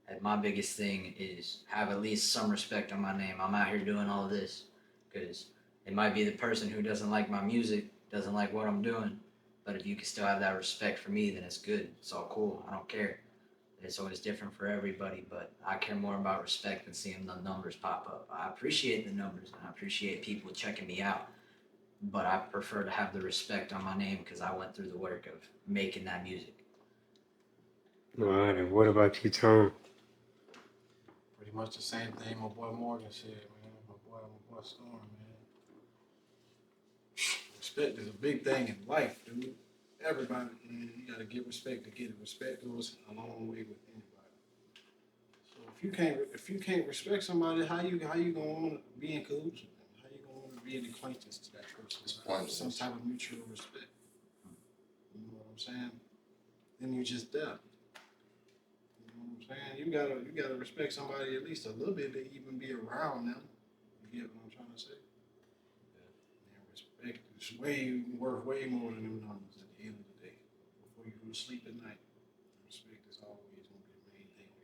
And my biggest thing is have at least some respect on my name. I'm out here doing all this because it might be the person who doesn't like my music, doesn't like what I'm doing, but if you can still have that respect for me, then it's good. It's all cool. I don't care. It's always different for everybody, but I care more about respect than seeing the numbers pop up. I appreciate the numbers and I appreciate people checking me out, but I prefer to have the respect on my name because I went through the work of making that music. All right, and what about you, Tom? Pretty much the same thing my boy Morgan said, man. My boy Storm, man. Respect is a big thing in life, dude. Everybody, man, you gotta get respect to get it. Respect goes a long way with anybody. So if you can't respect somebody, how you gonna want to be in cahoots with them? How you gonna want to be an acquaintance to that person? It's pointless. Some type of mutual respect. You know what I'm saying? Then you just there. You know what I'm saying? You gotta respect somebody at least a little bit to even be around them. You get what I'm trying to say? Man, respect is worth way more than them numbers at the end of the day. Before you go to sleep at night, respect is always gonna be the main thing on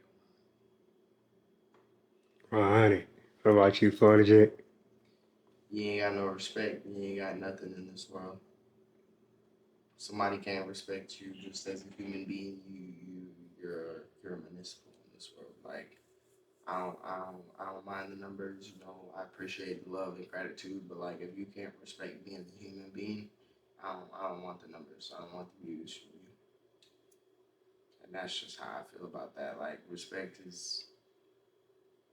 your mind. All righty. What about you, FloridaJhit? You ain't got no respect, you ain't got nothing in this world. Somebody can't respect you just as a human being. You're a municipal in this world. Like I don't mind the numbers. You know, I appreciate the love and gratitude. But like, if you can't respect being a human being, I don't want the numbers. I don't want the views from you. And that's just how I feel about that. Like, respect is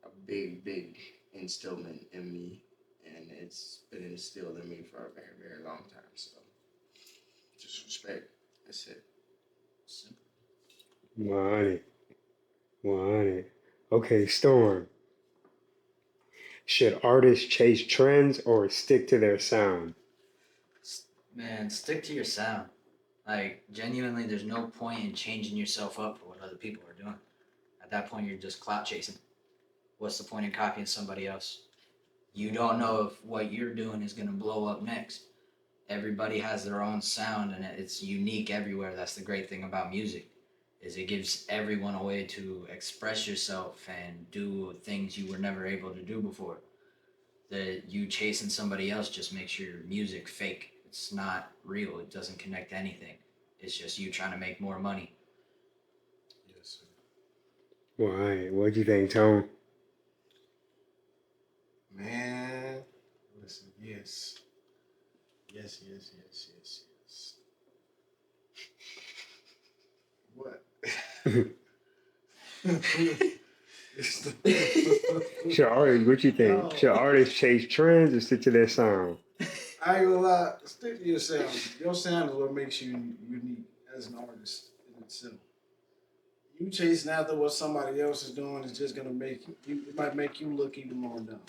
a big instillment in me, and it's been instilled in me for a very long time. So just respect. That's it. Simple. 100. 100. Okay, Storm. Should artists chase trends or stick to their sound? Man, stick to your sound. Like, genuinely, there's no point in changing yourself up for what other people are doing. At that point, you're just clout chasing. What's the point in copying somebody else? You don't know if what you're doing is going to blow up next. Everybody has their own sound and it's unique everywhere. That's the great thing about music is it gives everyone a way to express yourself and do things you were never able to do before. That you chasing somebody else just makes your music fake. It's not real. It doesn't connect to anything. It's just you trying to make more money. Yes, sir. All right. What do you think, Tom? Man, listen, yes. Yes. What? What you think? No. Should artists chase trends or stick to their sound? I ain't gonna lie, stick to your sound. Your sound is what makes you unique as an artist in itself. You chasing after what somebody else is doing is just gonna make you. It might make you look even more dumb.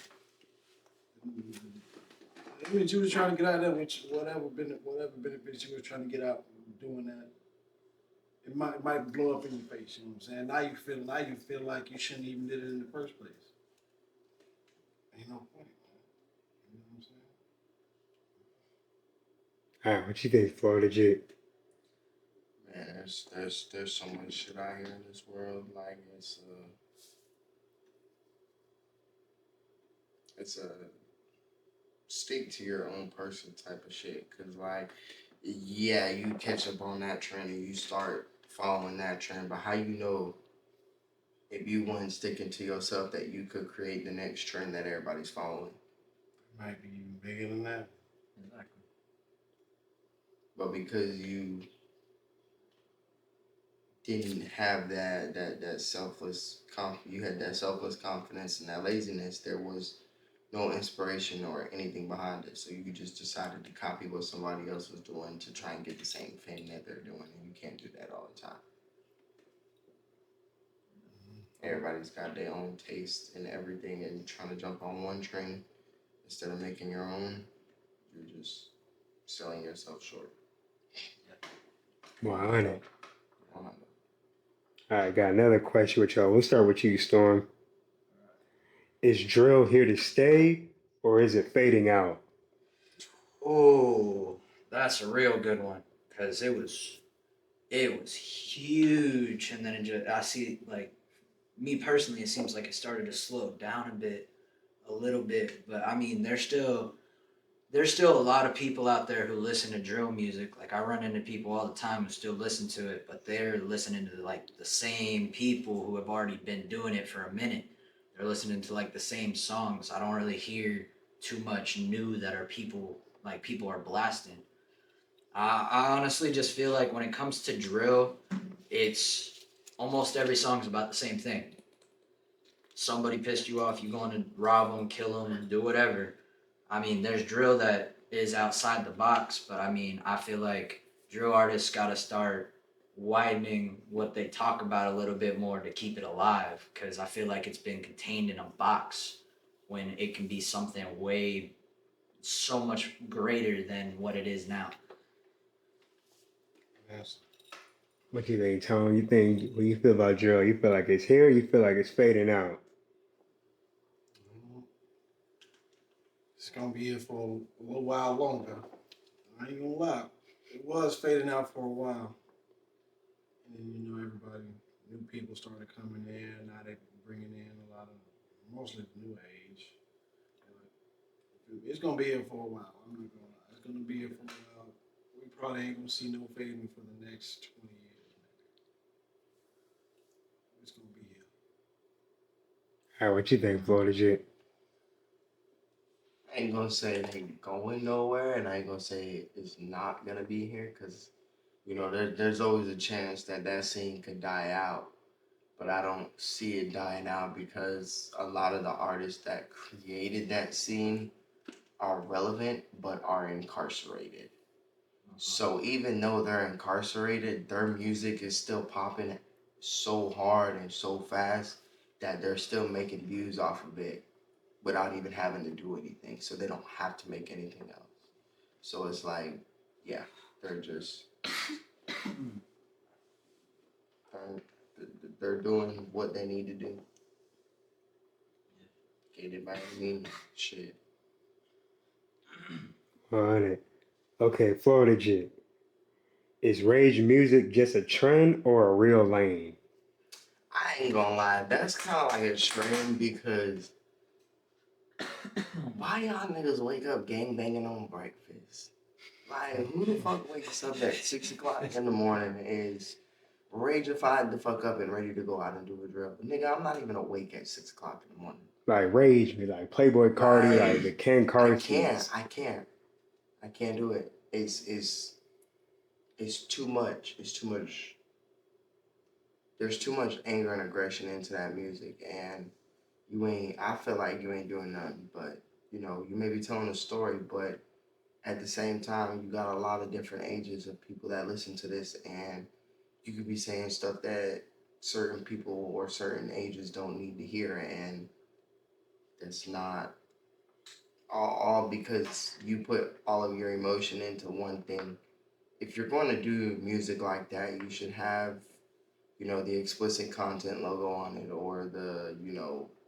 I mean, you was trying to get out of there with whatever benefits you were trying to get out. doing that, it might blow up in your face. You know what I'm saying? Now you feel like you shouldn't even did it in the first place. Ain't no point, man. You know what I'm saying? All right, what you think, FloridaJhit? Man, there's so much shit out here in this world. Like it's a stick to your own person type of shit. Cause like, yeah, you catch up on that trend and you start following that trend, but how you know if you weren't sticking to yourself that you could create the next trend that everybody's following? It might be even bigger than that. Exactly. But because you didn't have that selfless you had that selfless confidence and that laziness, there was no inspiration or anything behind it. So you just decided to copy what somebody else was doing to try and get the same thing that they're doing, and you can't do that all the time. Everybody's got their own taste in everything, and trying to jump on one train instead of making your own, you're just selling yourself short. 100. 100. All right, got another question with y'all. We'll start with you, Storm. Is drill here to stay, or is it fading out? Oh, that's a real good one because it was huge, and then I see like me personally, it seems like it started to slow down a little bit. But I mean, there's still a lot of people out there who listen to drill music. Like I run into people all the time who still listen to it, but they're listening to like the same people who have already been doing it for a minute. They're listening to like the same songs. I don't really hear too much new that are people are blasting. I honestly just feel like when it comes to drill, it's almost every song's about the same thing. Somebody pissed you off, you going to rob them, kill them, do whatever. I mean, there's drill that is outside the box, but I mean, I feel like drill artists got to start widening what they talk about a little bit more to keep it alive, because I feel like it's been contained in a box when it can be something way so much greater than what it is now. Yes. What you think, Tone? You think when you feel about drill, you feel like it's here, you feel like it's fading out? Mhm. It's gonna be here for a little while longer. I ain't gonna lie. It was fading out for a while. And then, new people started coming in. Now they bringing in a lot of, mostly new age. It's gonna be here for a while. I'm not gonna lie. It's gonna be here for a while. We probably ain't gonna see no fading for the next 20 years. It's gonna be here. All right, what you think, FloridaJhit? I ain't gonna say it ain't going nowhere, and I ain't gonna say it's not gonna be here, because there's always a chance that scene could die out, but I don't see it dying out because a lot of the artists that created that scene are relevant but are incarcerated. So even though they're incarcerated, their music is still popping so hard and so fast that they're still making views off of it without even having to do anything. So they don't have to make anything else. So it's like, yeah, they're just they're doing what they need to do. Get it by any means. Shit. 100. Okay, FloridaJhit. Is rage music just a trend or a real lane? I ain't gonna lie, that's kind of like a trend because why y'all niggas wake up gang banging on breakfast? Like, who the fuck wakes up at 6 o'clock in the morning and is ragified the fuck up and ready to go out and do a drill? Nigga, I'm not even awake at 6 o'clock in the morning. Like rage me, like Playboy Cardi, like the Ken Cardi. I can't do it. It's too much. It's too much. There's too much anger and aggression into that music, and I feel like you ain't doing nothing, but you may be telling a story, but at the same time, you got a lot of different ages of people that listen to this, and you could be saying stuff that certain people or certain ages don't need to hear, and that's not all because you put all of your emotion into one thing if you're going to do music like that, you should have, the explicit content logo on it, or the,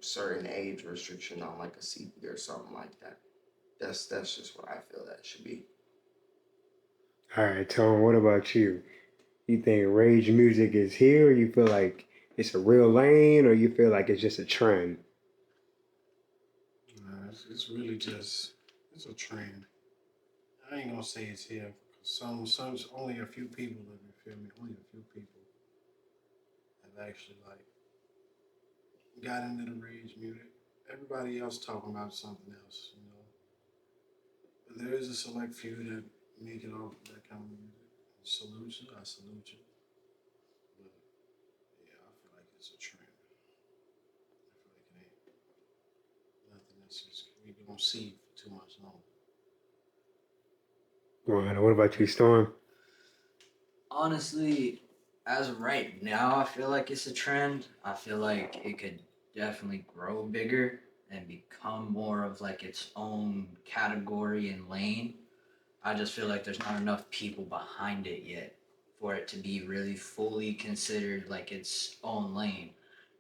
certain age restriction on like a CD or something like that. That's just what I feel that should be. All right, Tone, what about you? You think rage music is here, or you feel like it's a real lane, or you feel like it's just a trend? It's really just it's a trend. I ain't gonna say it's here. Some only a few people, if you feel me, only a few people have actually like got into the rage music. Everybody else talking about something else, you know. But there is a select few that make it off that kind of music. Salute you, I salute you. But yeah, I feel like it's a trend. I feel like it ain't nothing that's just we gonna see for too much longer. Right, what about you, Storm? Honestly, as of right now, I feel like it's a trend. I feel like it could definitely grow bigger and become more of like its own category and lane. I just feel like there's not enough people behind it yet for it to be really fully considered like its own lane.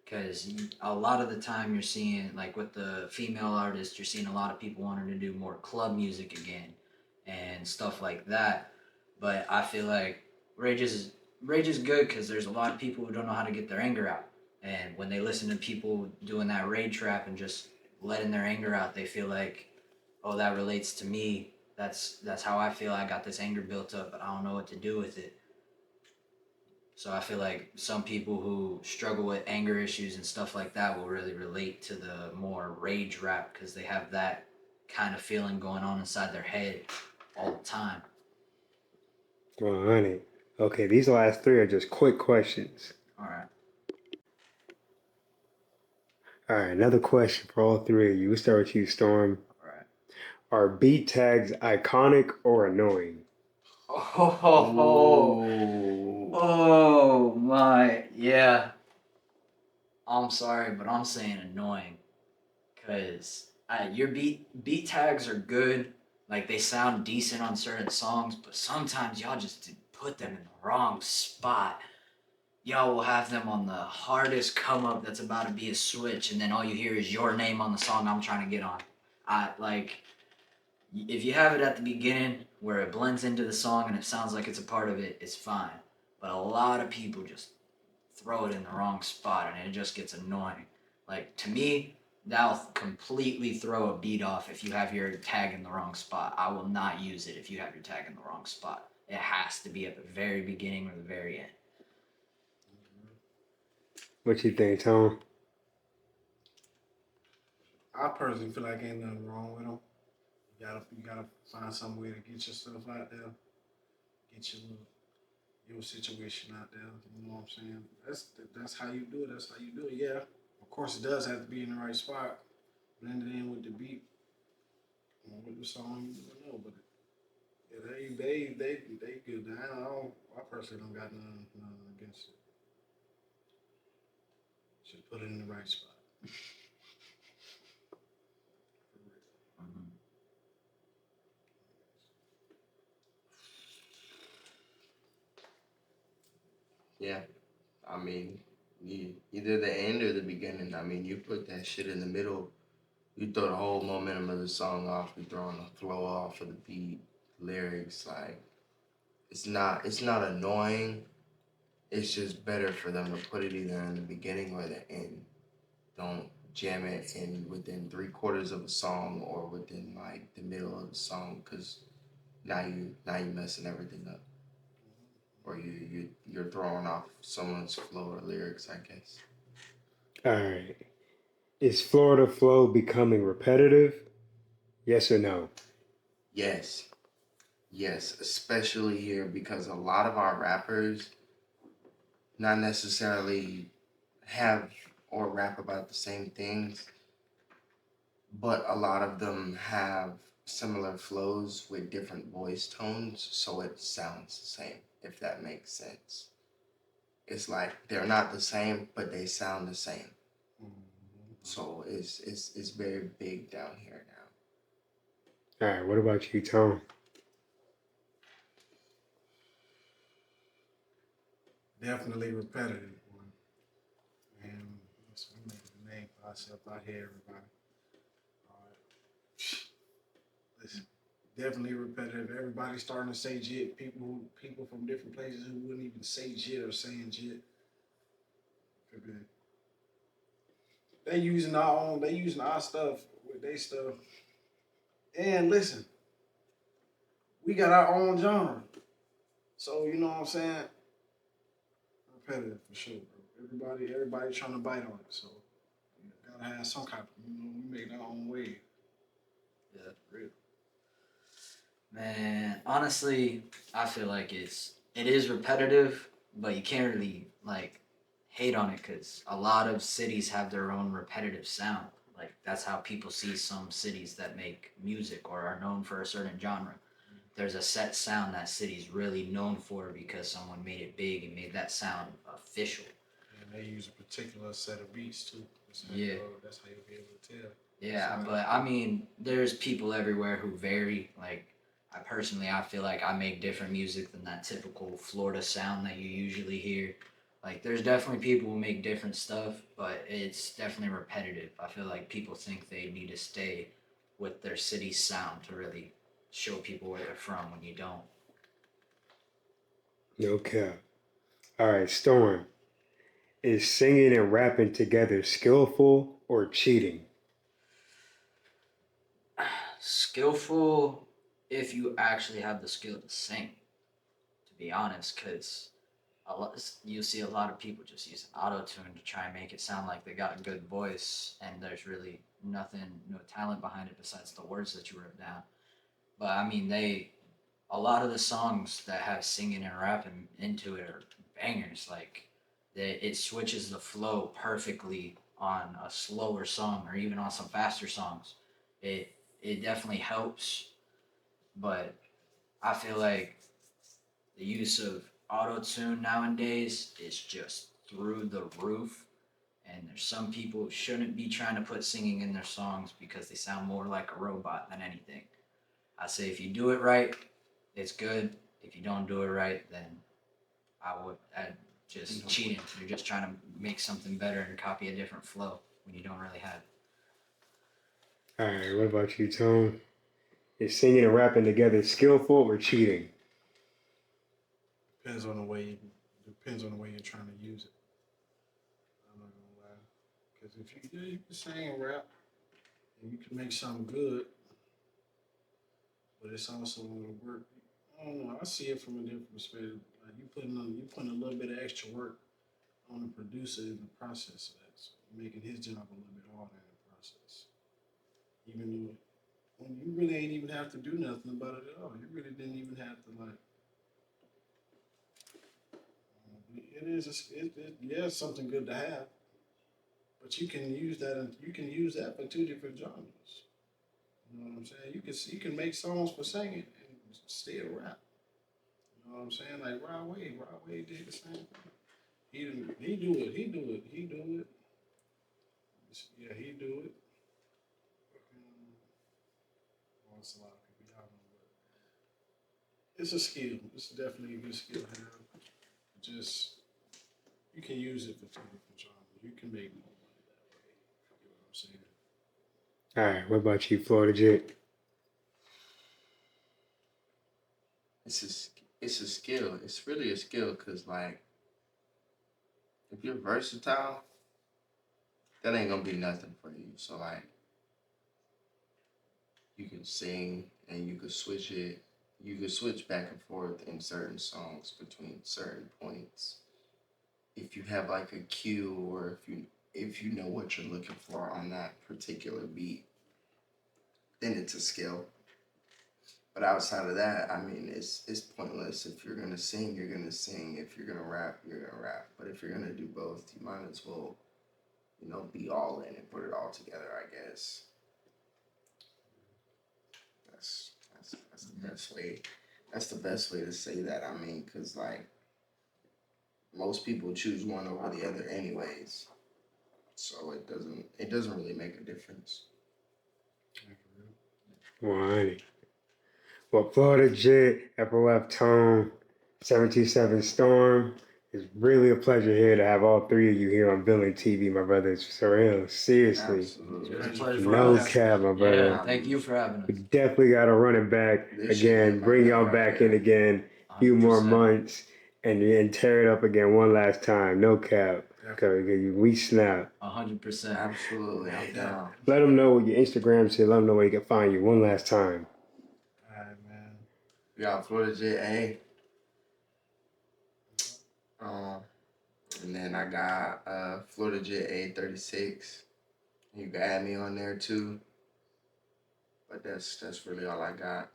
Because a lot of the time you're seeing, like with the female artists, you're seeing a lot of people wanting to do more club music again and stuff like that. But I feel like Rage is Rage is good because there's a lot of people who don't know how to get their anger out, and when they listen to people doing that rage rap and just letting their anger out, they feel like, oh, that relates to me. That's how I feel. I got this anger built up, but I don't know what to do with it. So I feel like some people who struggle with anger issues and stuff like that will really relate to the more rage rap because they have that kind of feeling going on inside their head all the time. Well, honey. Okay, these last three are just quick questions. All right. All right, another question for all three of you. We'll start with you, Storm. All right. Are beat tags iconic or annoying? Oh, Oh, oh my. Yeah. I'm sorry, but I'm saying annoying. Because your beat tags are good. Like they sound decent on certain songs, but sometimes y'all just put them in the wrong spot. Y'all will have them on the hardest come up that's about to be a switch, and then all you hear is your name on the song I'm trying to get on. I like if you have it at the beginning where it blends into the song and it sounds like it's a part of it, it's fine. But a lot of people just throw it in the wrong spot and it just gets annoying. Like to me, that'll completely throw a beat off if you have your tag in the wrong spot. I will not use it if you have your tag in the wrong spot. It has to be at the very beginning or the very end. What you think, Tone? I personally feel like ain't nothing wrong with them. You gotta find some way to get your stuff out there, get your situation out there. You know what I'm saying? That's how you do it. That's how you do it. Yeah, of course it does have to be in the right spot, blend it in with the beat, with the song. You never know, but yeah, they good. I personally don't got nothing against it. Just put it in the right spot. Mhm. yeah. I mean, either the end or the beginning. I mean, you put that shit in the middle, you throw the whole momentum of the song off. You throwing the flow off of the beat, lyrics. Like it's not annoying. It's just better for them to put it either in the beginning or the end. Don't jam it in within 3/4 of a song or within like the middle of the song, because now you messing everything up, or you're throwing off someone's flow or lyrics, I guess. All right. Is Florida flow becoming repetitive? Yes or no? Yes, yes, especially here because a lot of our rappers not necessarily have or rap about the same things, but a lot of them have similar flows with different voice tones, so it sounds the same, if that makes sense. It's like they're not the same, but they sound the same. So it's very big down here now. All right, what about you, Tone? Definitely repetitive, boy. And listen, we made a name for ourselves out here, everybody. All right. Listen, definitely repetitive. Everybody starting to say jit. People from different places who wouldn't even say jit or saying jit. They using our own. They using our stuff with their stuff. And listen, we got our own genre. So you know what I'm saying? Repetitive for sure, bro. Everybody trying to bite on it. So you gotta have some kind of, we make our own way. Yeah, real. Man, honestly, I feel like it is repetitive, but you can't really like hate on it because a lot of cities have their own repetitive sound. Like that's how people see some cities that make music or are known for a certain genre. There's a set sound that city's really known for because someone made it big and made that sound official. And they use a particular set of beats too. Yeah. That's how you'll be able to tell. Yeah, but I mean, there's people everywhere who vary. Like, I feel like I make different music than that typical Florida sound that you usually hear. Like, there's definitely people who make different stuff, but it's definitely repetitive. I feel like people think they need to stay with their city's sound to really show people where they're from when you don't. No cap. All right, Storm. Is singing and rapping together skillful or cheating? Skillful if you actually have the skill to sing, to be honest, because you see a lot of people just using auto tune to try and make it sound like they got a good voice, and there's really nothing, no talent behind it besides the words that you wrote down. But I mean, a lot of the songs that have singing and rapping into it are bangers. Like, it switches the flow perfectly on a slower song or even on some faster songs. It it definitely helps, but I feel like the use of auto tune nowadays is just through the roof. And there's some people who shouldn't be trying to put singing in their songs because they sound more like a robot than anything. I say if you do it right, it's good. If you don't do it right, then I'd just cheating. You're just trying to make something better and copy a different flow when you don't really have it. All right, what about you, Tone? Is singing and rapping together skillful or cheating? Depends on the way you're trying to use it. I'm not gonna lie. Because if you can sing and rap and you can make something good, but it's also gonna work. I don't know. I see it from a different perspective. Like you putting a little bit of extra work on the producer in the process of that, so making his job a little bit harder in the process. Even though when you really ain't even have to do nothing about it at all. You really didn't even have to like. Yeah, it's something good to have, but you can use that. You can use that for two different genres. You know what I'm saying? You can make songs for singing and still rap. You know what I'm saying? Like Rod Wave did the same thing. He do it. Yeah, he do it. Well, it's a lot of people y'all know, but it's a skill. It's definitely a good skill to have. Just you can use it for two different genres. You can make more money that way. You know what I'm saying? All right, what about you, FloridaJhit? It's a skill. It's really a skill because like if you're versatile, that ain't gonna be nothing for you. So like you can sing and you can switch it. You can switch back and forth in certain songs between certain points. If you have like a cue or if you know what you're looking for on that particular beat, then it's a skill. But outside of that, I mean, it's pointless. If you're gonna sing, you're gonna sing. If you're gonna rap, you're gonna rap. But if you're gonna do both, you might as well, be all in and put it all together. I guess that's the best way. That's the best way to say that. I mean, cause like most people choose one over the other, anyways. So it doesn't really make a difference. Yeah, for real. 100. Well, FloridaJhit, FOF Tone, 727 Storm. It's really a pleasure here to have all three of you here on Villain TV, my brothers. For real, seriously. Absolutely. It's a pleasure for No us. cap, my brother. Yeah, thank you for having We us. definitely got to run it back This shit again. hit my Bring gut y'all right back in here. again. Few more 100%. months and tear it up again one last time. No cap. Cause we snap. 100%. Absolutely, I'm down. Let them know what your Instagram is. Let them know where you can find you one last time. All right, man. We got FloridaJhit A. And then I got FloridaJhit A36. You can add me on there too. But that's really all I got.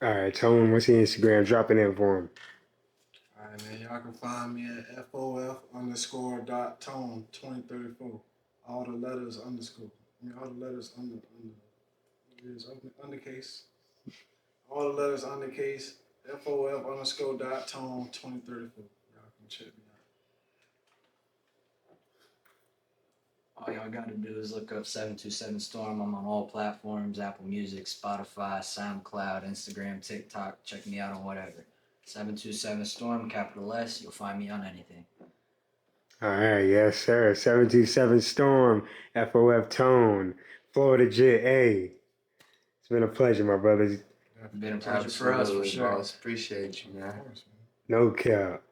All right, tell them what's your Instagram. Drop it in for them. All right, man. Y'all can find me at FOF_.tone 2034. All the letters underscore. I mean, all the letters undercase. All the letters undercase. FOF_.tone 2034. Y'all can check me out. All y'all got to do is look up 727 Storm. I'm on all platforms: Apple Music, Spotify, SoundCloud, Instagram, TikTok. Check me out on whatever. 727 Storm, capital S. You'll find me on anything. All right, yes, sir. 727 Storm, FOF Tone, FloridaJhit A. It's been a pleasure, my brothers. It's been a pleasure for us, for Absolutely, sure. boss. Appreciate you, man. Of course, man. No cap.